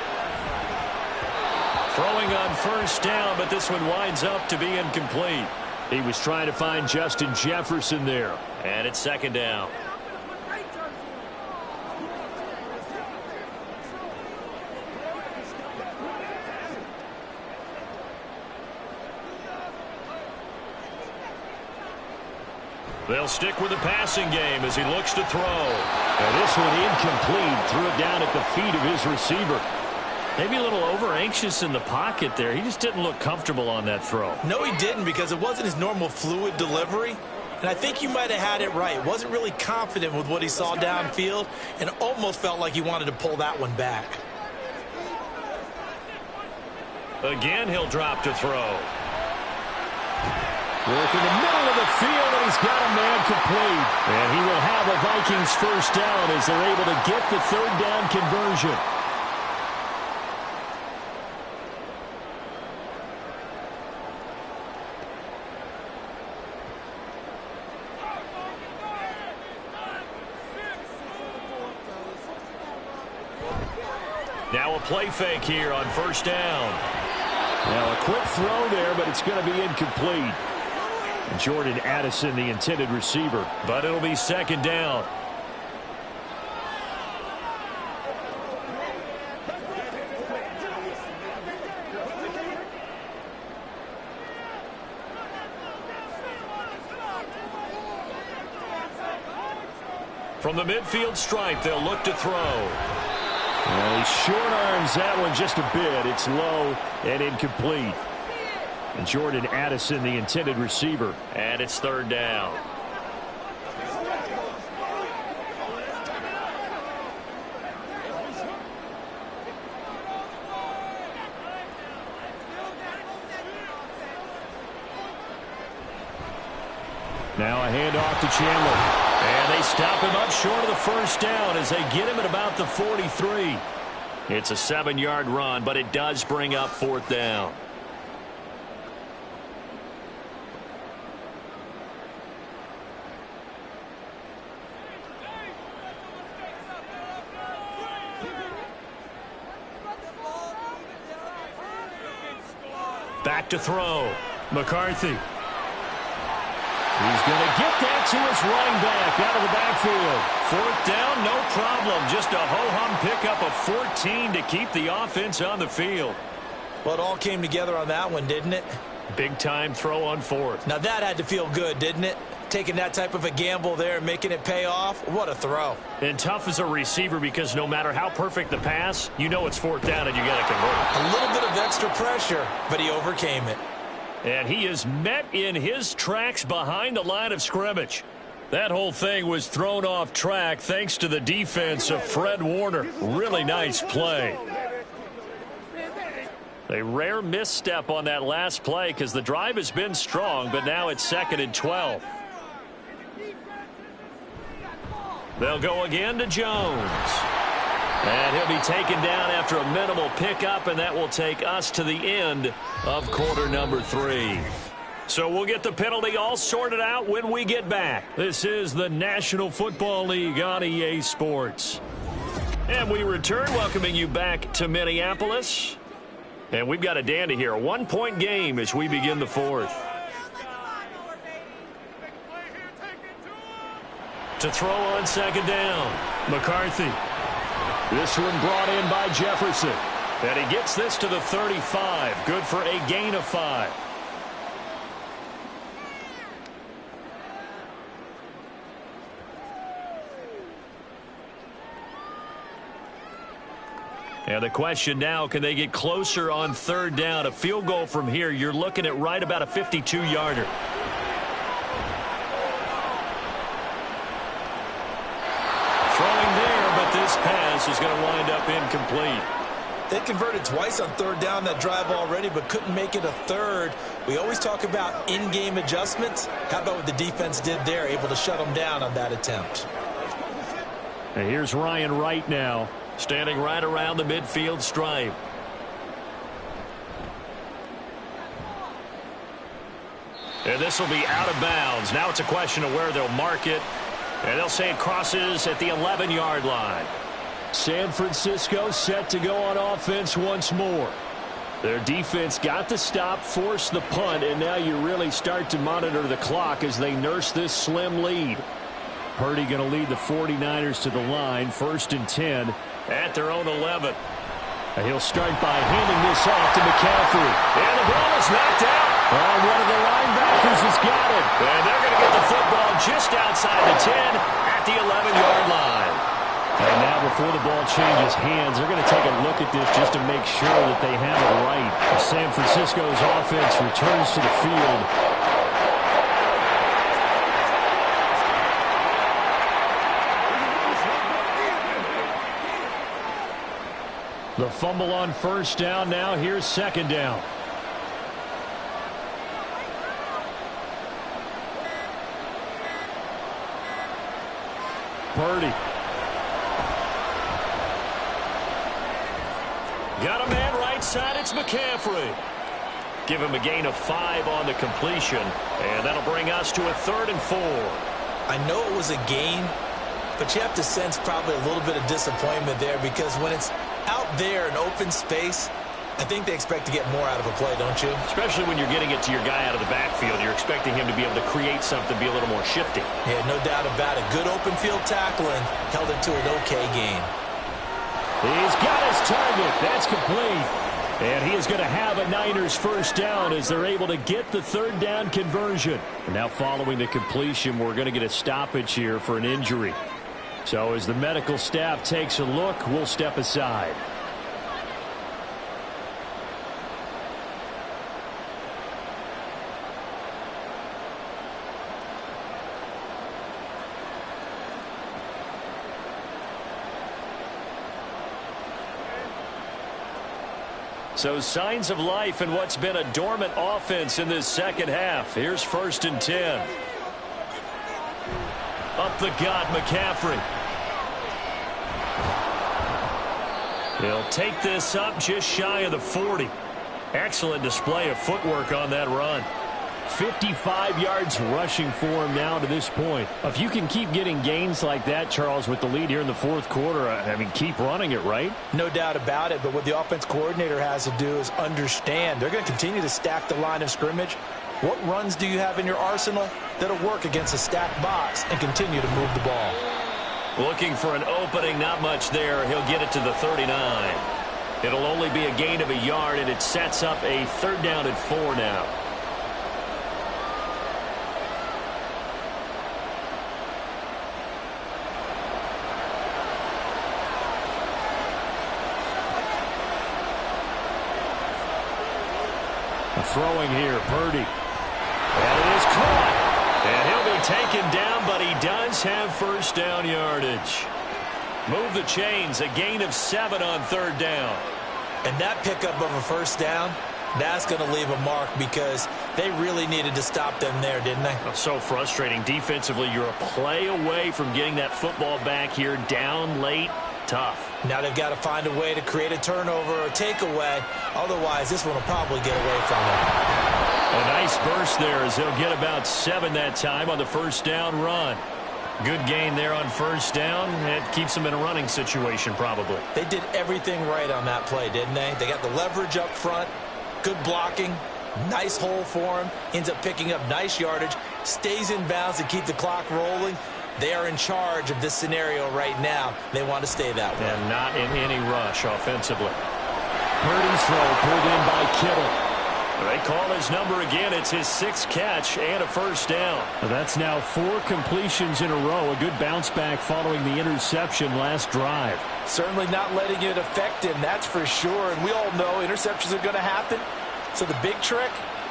Throwing on first down, but this one winds up to be incomplete. He was trying to find Justin Jefferson there. And it's 2nd down. They'll stick with the passing game as he looks to throw. And this one incomplete. Threw it down at the feet of his receiver. Maybe a little over-anxious in the pocket there. He just didn't look comfortable on that throw. No, he didn't, because it wasn't his normal fluid delivery. And I think you might have had it right. Wasn't really confident with what he saw downfield and almost felt like he wanted to pull that one back. Again, he'll drop to throw. Work in the middle of the field, and he's got a man complete. And he will have a Vikings first down as they're able to get the 3rd down conversion. Now a play fake here on first down. Now a quick throw there, but it's going to be incomplete. And Jordan Addison, the intended receiver. But it'll be 2nd down. From the midfield stripe, they'll look to throw. Well, he short arms that one just a bit. It's low and incomplete. And Jordan Addison, the intended receiver. And it's 3rd down. Now a handoff to Chandler. And they stop him up short of the first down as they get him at about the 43. It's a 7-yard run, but it does bring up 4th down. Back to throw. McCarthy. He's going to get that to his running back out of the backfield. 4th down, no problem. Just a ho-hum pickup of 14 to keep the offense on the field. Well, it all came together on that one, didn't it? Big-time throw on 4th. Now that had to feel good, didn't it? Taking that type of a gamble there and making it pay off. What a throw. And tough as a receiver because no matter how perfect the pass, you know it's 4th down and you got to convert it. A little bit of extra pressure, but he overcame it. And he is met in his tracks behind the line of scrimmage. That whole thing was thrown off track thanks to the defense of Fred Warner. Really nice play. A rare misstep on that last play because the drive has been strong, but now it's 2nd and 12. They'll go again to Jones. And he'll be taken down after a minimal pickup, and that will take us to the end of quarter number 3. So we'll get the penalty all sorted out when we get back. This is the National Football League on EA Sports. And we return, welcoming you back to Minneapolis. And we've got a dandy here. A 1-point game as we begin the 4th. To throw on second down, McCarthy. This one brought in by Jefferson. And he gets this to the 35. Good for a gain of 5. And the question now, can they get closer on third down? A field goal from here, you're looking at right about a 52-yarder. Throwing there, but this pass is going to wind up incomplete. They converted twice on third down that drive already, but couldn't make it a third. We always talk about in-game adjustments. How about what the defense did there, able to shut them down on that attempt? And here's Ryan Wright now, standing right around the midfield stripe. And this will be out of bounds. Now it's a question of where they'll mark it. And they'll say it crosses at the 11-yard line. San Francisco set to go on offense once more. Their defense got the stop, forced the punt, and now you really start to monitor the clock as they nurse this slim lead. Purdy going to lead the 49ers to the line, 1st and 10 at their own 11. And he'll start by handing this off to McCaffrey. And the ball is knocked out. One of the linebackers has got it. And they're going to get the football just outside the 10 at the 11-yard line. And now before the ball changes hands, they're going to take a look at this just to make sure that they have it right. San Francisco's offense returns to the field. The fumble on first down. Now here's second down. Purdy. Got a man right side. It's McCaffrey. Give him a gain of 5 on the completion. And that'll bring us to a 3rd and 4. I know it was a gain, but you have to sense probably a little bit of disappointment there, because when it's out there in open space, I think they expect to get more out of a play, don't you? Especially when you're getting it to your guy out of the backfield. You're expecting him to be able to create something, be a little more shifty. Yeah, no doubt about it. Good open field tackle and held it to an okay gain. He's got his target. That's complete. And he is going to have a Niners first down as they're able to get the third down conversion. And now following the completion, we're going to get a stoppage here for an injury. So as the medical staff takes a look, we'll step aside. So signs of life in what's been a dormant offense in this second half. Here's 1st and 10. Up the gut, McCaffrey. He'll take this up just shy of the 40. Excellent display of footwork on that run. 55 yards rushing for him now to this point. If you can keep getting gains like that, Charles, with the lead here in the fourth quarter, I mean, keep running it, right? No doubt about it, but what the offense coordinator has to do is understand. They're going to continue to stack the line of scrimmage. What runs do you have in your arsenal that'll work against a stacked box and continue to move the ball? Looking for an opening, not much there. He'll get it to the 39. It'll only be a gain of a yard, and it sets up a 3rd down and 4 now. Throwing here, Purdy. And it is caught. And he'll be taken down, but he does have first down yardage. Move the chains, a gain of 7 on 3rd down. And that pickup of a first down, that's going to leave a mark because they really needed to stop them there, didn't they? So frustrating. Defensively, you're a play away from getting that football back here down late. tough. Now they've got to find a way to create a turnover or takeaway. Otherwise, this one will probably get away from them. A nice burst there as they'll get about 7 that time on the first down run. Good gain there on first down. It keeps them in a running situation probably. They did everything right on that play, didn't they? They got the leverage up front, good blocking, nice hole for him, ends up picking up nice yardage, stays in bounds to keep the clock rolling. They are in charge of this scenario right now. They want to stay that way. And not in any rush offensively. Purdy's throw pulled in by Kittle. They call his number again. It's his 6th catch and a first down. That's now 4 completions in a row. A good bounce back following the interception last drive. Certainly not letting it affect him, that's for sure. And we all know interceptions are going to happen. So the big trick,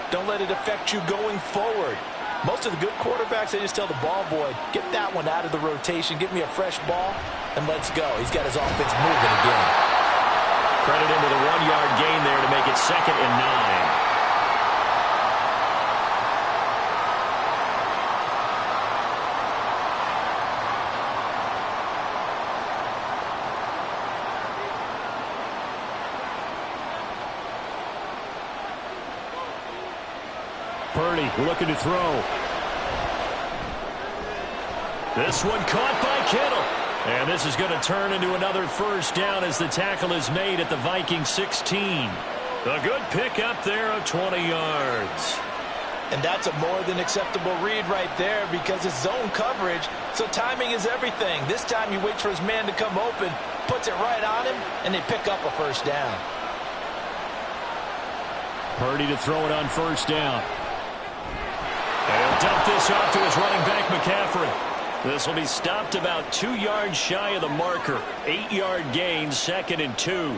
don't let it affect you going forward. Most of the good quarterbacks, they just tell the ball boy, get that one out of the rotation, get me a fresh ball, and let's go. He's got his offense moving again. Credit him with a 1-yard gain there to make it 2nd and 9. Purdy looking to throw. This one caught by Kittle. And this is going to turn into another first down as the tackle is made at the Vikings 16. A good pickup there of 20 yards. And that's a more than acceptable read right there because it's zone coverage, so timing is everything. This time he waits for his man to come open, puts it right on him, and they pick up a first down. Purdy to throw it on first down. And he'll dump this off to his running back, McCaffrey. This will be stopped about 2 yards shy of the marker. 8-yard gain, 2nd and 2.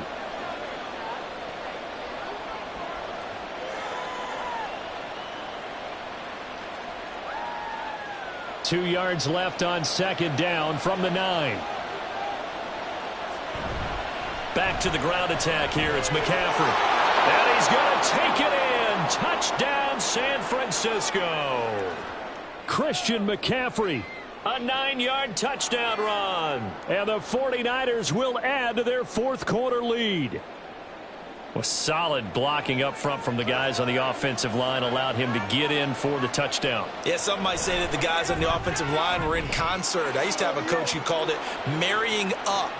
Two yards left on 2nd down from the 9. Back to the ground attack here. It's McCaffrey. And he's going to take it in. Touchdown, San Francisco. Christian McCaffrey. A 9-yard touchdown run. And the 49ers will add to their 4th quarter lead. With solid blocking up front from the guys on the offensive line allowed him to get in for the touchdown. Yeah, some might say that the guys on the offensive line were in concert. I used to have a coach who called it marrying up,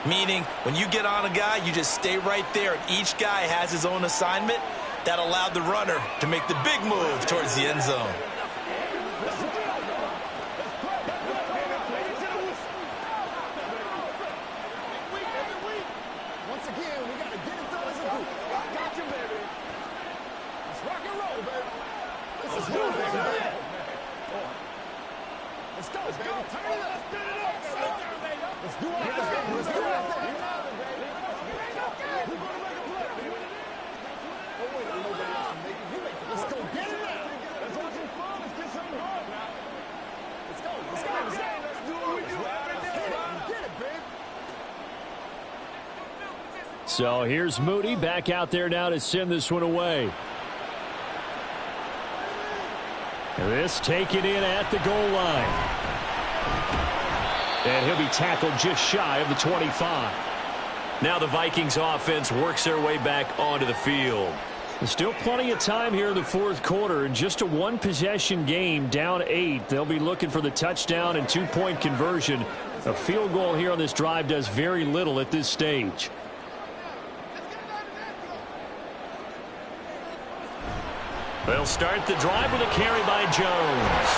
meaning when you get on a guy, you just stay right there, and each guy has his own assignment. That allowed the runner to make the big move towards the end zone. So here's Moody back out there now to send this one away. This taken in at the goal line. And he'll be tackled just shy of the 25. Now the Vikings offense works their way back onto the field. There's still plenty of time here in the 4th quarter. In just a 1-possession game, down 8. They'll be looking for the touchdown and 2-point conversion. A field goal here on this drive does very little at this stage. They'll start the drive with a carry by Jones.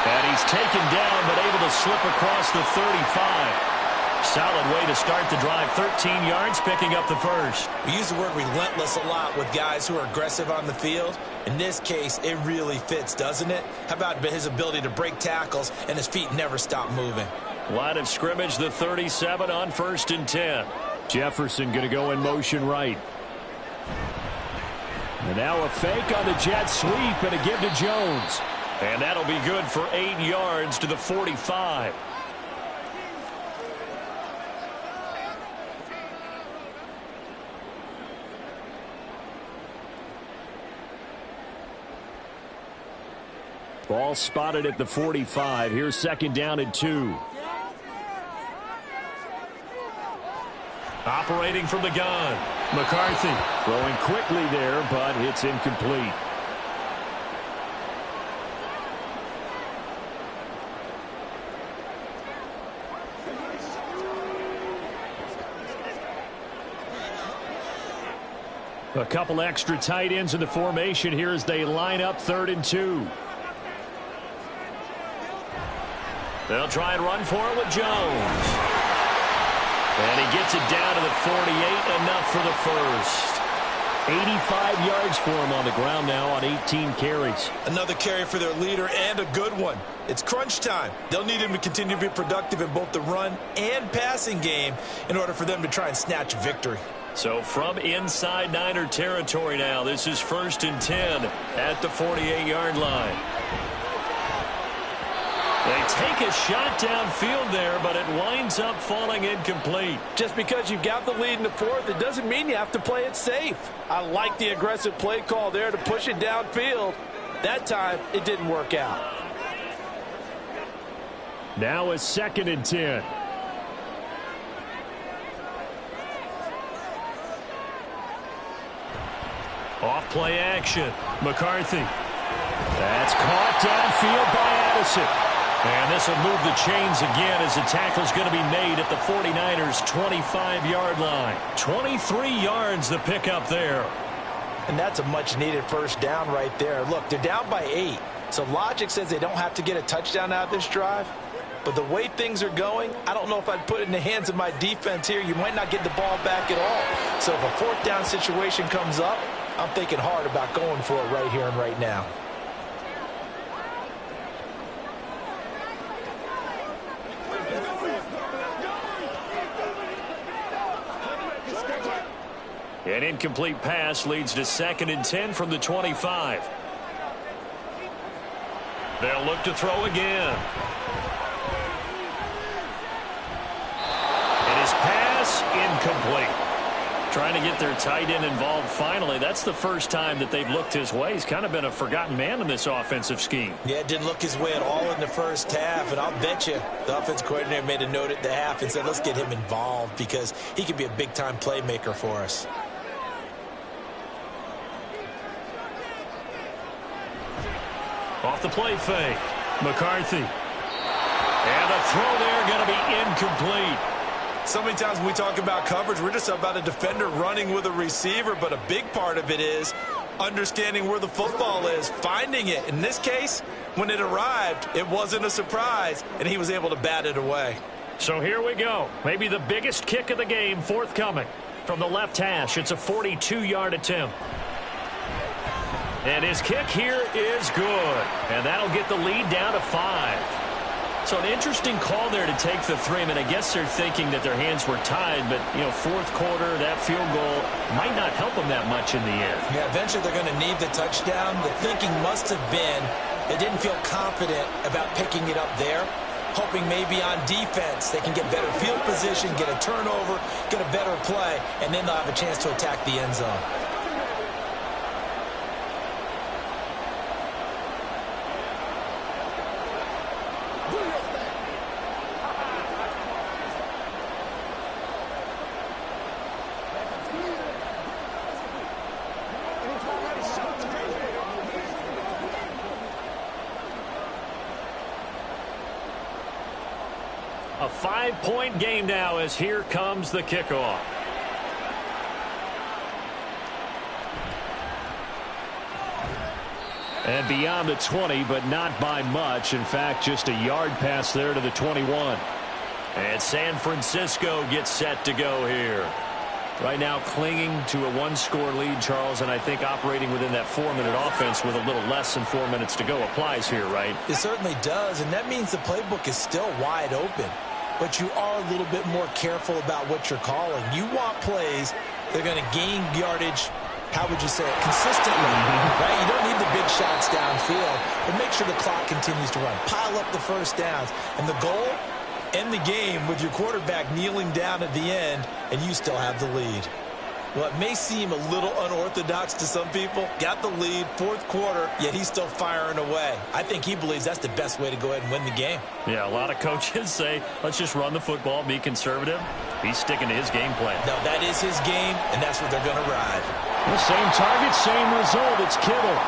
And he's taken down but able to slip across the 35. Solid way to start the drive. 13 yards, picking up the first. We use the word relentless a lot with guys who are aggressive on the field. In this case, it really fits, doesn't it? How about his ability to break tackles and his feet never stop moving? Line of scrimmage, the 37 on 1st and 10. Jefferson going to go in motion right. And now a fake on the jet sweep and a give to Jones. And that'll be good for 8 yards to the 45. Ball spotted at the 45. Here's 2nd down and 2. Operating from the gun. McCarthy throwing quickly there, but it's incomplete. A couple extra tight ends in the formation here as they line up 3rd and 2. They'll try and run for it with Jones. And he gets it down to the 48, enough for the first. 85 yards for him on the ground now on 18 carries. Another carry for their leader, and a good one. It's crunch time. They'll need him to continue to be productive in both the run and passing game in order for them to try and snatch victory. So from inside Niner territory now, this is 1st and 10 at the 48-yard line. They take a shot downfield there, but it winds up falling incomplete. Just because you've got the lead in the 4th, it doesn't mean you have to play it safe. I like the aggressive play call there to push it downfield. That time, it didn't work out. Now a 2nd and 10. Off play action. McCarthy. That's caught downfield by Addison. And this will move the chains again as the tackle's going to be made at the 49ers' 25-yard line. 23 yards the pickup there. And that's a much-needed first down right there. Look, they're down by 8. So logic says they don't have to get a touchdown out of this drive. But the way things are going, I don't know if I'd put it in the hands of my defense here. You might not get the ball back at all. So if a 4th down situation comes up, I'm thinking hard about going for it right here and right now. An incomplete pass leads to 2nd and 10 from the 25. They'll look to throw again. And his pass incomplete. Trying to get their tight end involved finally. That's the first time that they've looked his way. He's kind of been a forgotten man in this offensive scheme. Yeah, it didn't look his way at all in the first half, and I'll bet you the offense coordinator made a note at the half and said, let's get him involved because he could be a big-time playmaker for us. Off the play fake. McCarthy. And the throw there going to be incomplete. So many times when we talk about coverage, we're just about a defender running with a receiver, but a big part of it is understanding where the football is, finding it. In this case, when it arrived, it wasn't a surprise, and he was able to bat it away. So here we go. Maybe the biggest kick of the game forthcoming. From the left hash, it's a 42-yard attempt. And his kick here is good. And that'll get the lead down to 5. So an interesting call there to take the 3. I mean, I guess they're thinking that their hands were tied, but, you know, 4th quarter, that field goal might not help them that much in the end. Yeah, eventually they're going to need the touchdown. The thinking must have been they didn't feel confident about picking it up there, hoping maybe on defense they can get better field position, get a turnover, get a better play, and then they'll have a chance to attack the end zone. A 5-point game now as here comes the kickoff. And beyond the 20, but not by much. In fact, just a yard pass there to the 21. And San Francisco gets set to go here. Right now clinging to a 1-score lead, Charles, and I think operating within that 4-minute offense with a little less than 4 minutes to go applies here, right? It certainly does, and that means the playbook is still wide open. But you are a little bit more careful about what you're calling. You want plays that are going to gain yardage, how would you say it, consistently, right? You don't need the big shots downfield, but make sure the clock continues to run. Pile up the first downs. And the goal, end the game with your quarterback kneeling down at the end, and you still have the lead. Well, it may seem a little unorthodox to some people. Got the lead, fourth quarter, yet he's still firing away. I think he believes that's the best way to go ahead and win the game. Yeah, a lot of coaches say, let's just run the football, be conservative. He's sticking to his game plan. No, that is his game, and that's what they're going to ride. The same target, same result. It's Kittle.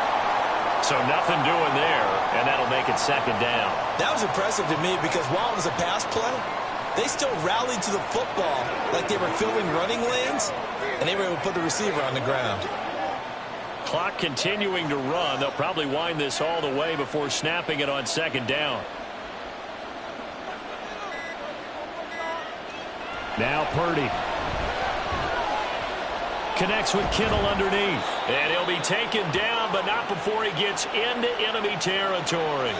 So nothing doing there, and that'll make it second down. That was impressive to me because while it was a pass play, they still rallied to the football like they were filling running lanes, and they were able to put the receiver on the ground. Clock continuing to run. They'll probably wind this all the way before snapping it on second down. Now Purdy. Connects with Kittle underneath. And he'll be taken down, but not before he gets into enemy territory.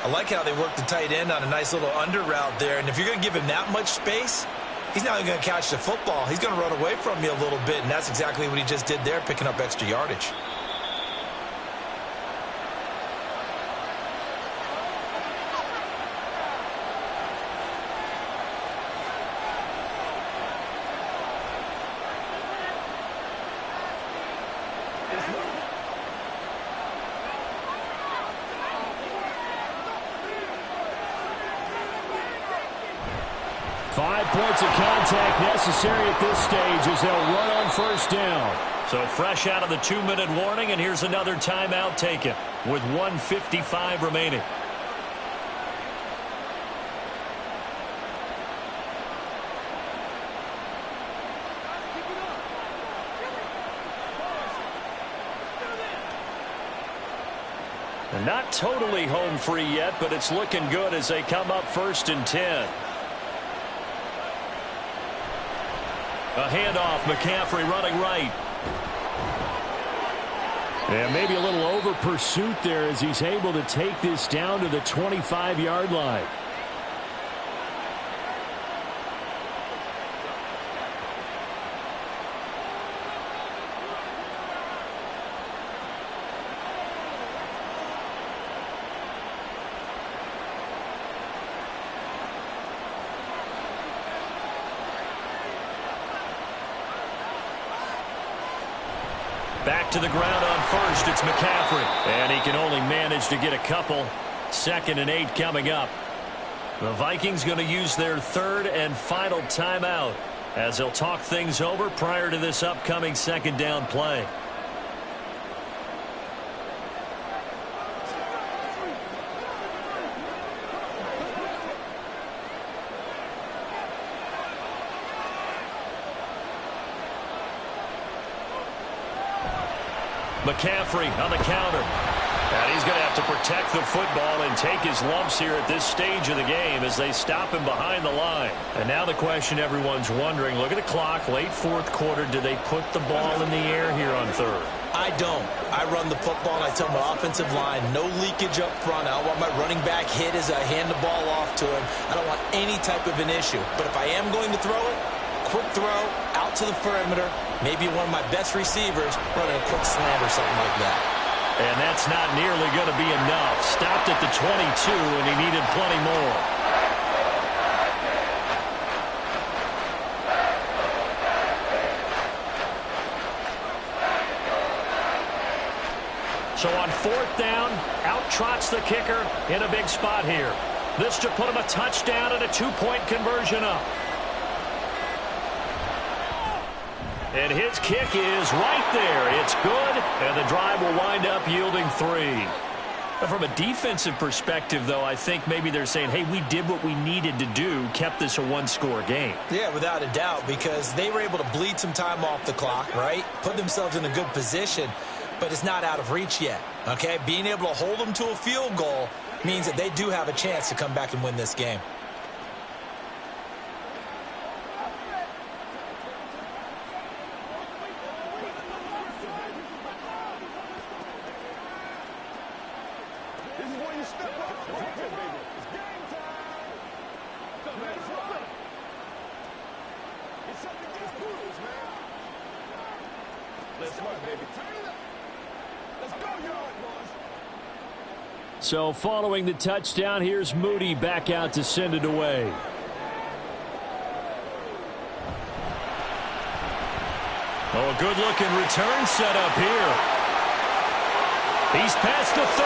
I like how they work the tight end on a nice little under route there. And if you're going to give him that much space, he's not even going to catch the football. He's going to run away from you a little bit, and that's exactly what he just did there, picking up extra yardage. Points of contact necessary at this stage as they'll run on first down. So fresh out of the 2-minute warning, and here's another timeout taken with 1:55 remaining. And not totally home free yet, but it's looking good as they come up 1st and 10. A handoff, McCaffrey running right. And maybe a little over pursuit there as he's able to take this down to the 25-yard line. Back to the ground on first. It's McCaffrey. And he can only manage to get a couple. 2nd and 8 coming up. The Vikings going to use their 3rd and final timeout as they'll talk things over prior to this upcoming 2nd down play. McCaffrey on the counter. And he's going to have to protect the football and take his lumps here at this stage of the game as they stop him behind the line. And now the question everyone's wondering, look at the clock, late 4th quarter, do they put the ball in the air here on 3rd? I don't. I run the football and I tell my offensive line, no leakage up front. I don't want my running back hit as I hand the ball off to him. I don't want any type of an issue. But if I am going to throw it, quick throw, out to the perimeter, maybe one of my best receivers running a quick slant or something like that. And that's not nearly going to be enough. Stopped at the 22, and he needed plenty more. So on 4th down, out trots the kicker in a big spot here. This to put him a touchdown and a 2-point conversion up. And his kick is right there. It's good, and the drive will wind up yielding 3. But from a defensive perspective, though, I think maybe they're saying, hey, we did what we needed to do, kept this a 1-score game. Yeah, without a doubt, because they were able to bleed some time off the clock, right? Put themselves in a good position, but it's not out of reach yet, okay? Being able to hold them to a field goal means that they do have a chance to come back and win this game. So following the touchdown, here's Moody back out to send it away. Oh, good-looking return set up here. He's past the 30.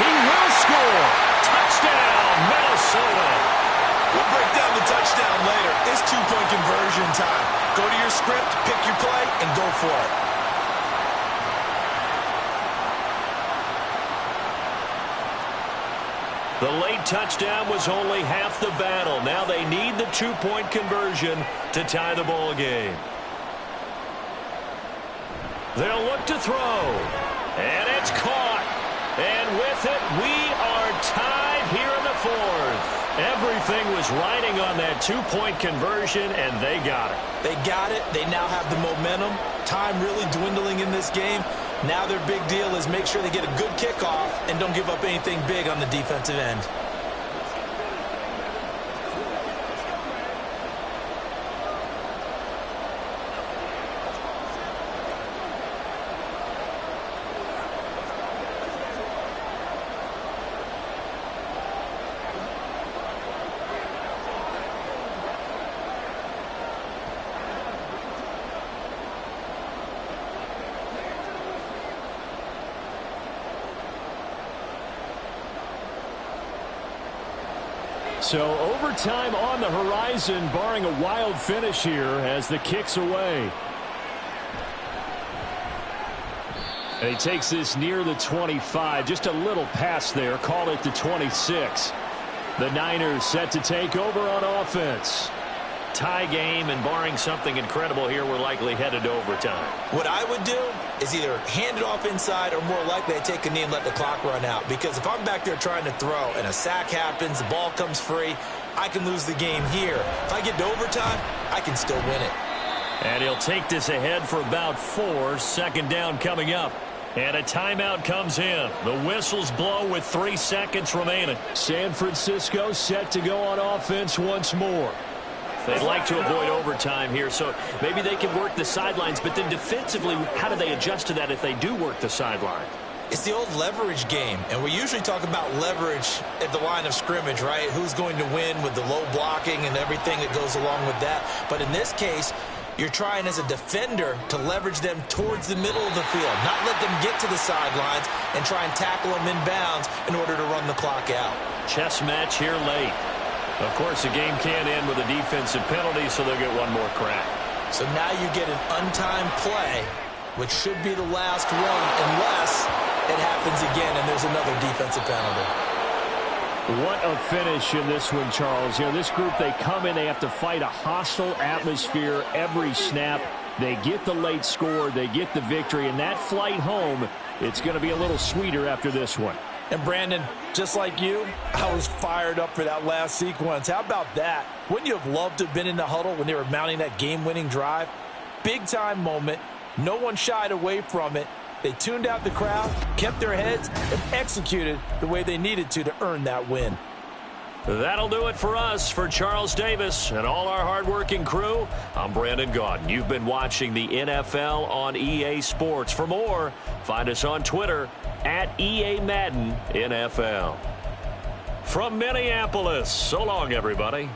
He will score. Touchdown, Minnesota. We'll break down the touchdown later. It's two-point conversion time. Go to your script, pick your play, and go for it. The late touchdown was only half the battle. Now they need the two-point conversion to tie the ball game. They'll look to throw. And it's caught. And with it, we are tied here in the fourth. Everything was riding on that two-point conversion, and they got it. They got it. They now have the momentum. Time really dwindling in this game. Now their big deal is make sure they get a good kickoff and don't give up anything big on the defensive end. So overtime on the horizon, barring a wild finish here as the kick's away. And he takes this near the 25. Just a little pass there. Call it the 26. The Niners set to take over on offense. Tie game, and barring something incredible here, we're likely headed to overtime. What I would do is either hand it off inside or more likely I take a knee and let the clock run out. Because if I'm back there trying to throw and a sack happens, the ball comes free, I can lose the game here. If I get to overtime, I can still win it. And he'll take this ahead for about 4. Second down coming up. And a timeout comes in. The whistles blow with 3 seconds remaining. San Francisco set to go on offense once more. They'd like to avoid overtime here, so maybe they can work the sidelines, but then defensively, how do they adjust to that if they do work the sideline? It's the old leverage game, and we usually talk about leverage at the line of scrimmage, right? Who's going to win with the low blocking and everything that goes along with that. But in this case, you're trying as a defender to leverage them towards the middle of the field, not let them get to the sidelines and try and tackle them inbounds in order to run the clock out. Chess match here late. Of course, the game can end with a defensive penalty, so they'll get one more crack. So now you get an untimed play, which should be the last one, unless it happens again and there's another defensive penalty. What a finish in this one, Charles. You know, this group, they come in, they have to fight a hostile atmosphere every snap. They get the late score, they get the victory, and that flight home, it's going to be a little sweeter after this one. And Brandon, just like you, I was fired up for that last sequence. How about that? Wouldn't you have loved to have been in the huddle when they were mounting that game-winning drive? Big-time moment. No one shied away from it. They tuned out the crowd, kept their heads, and executed the way they needed to earn that win. That'll do it for us. For Charles Davis and all our hardworking crew, I'm Brandon Gaudin. You've been watching the NFL on EA Sports. For more, find us on Twitter at EA Madden NFL. From Minneapolis, so long, everybody.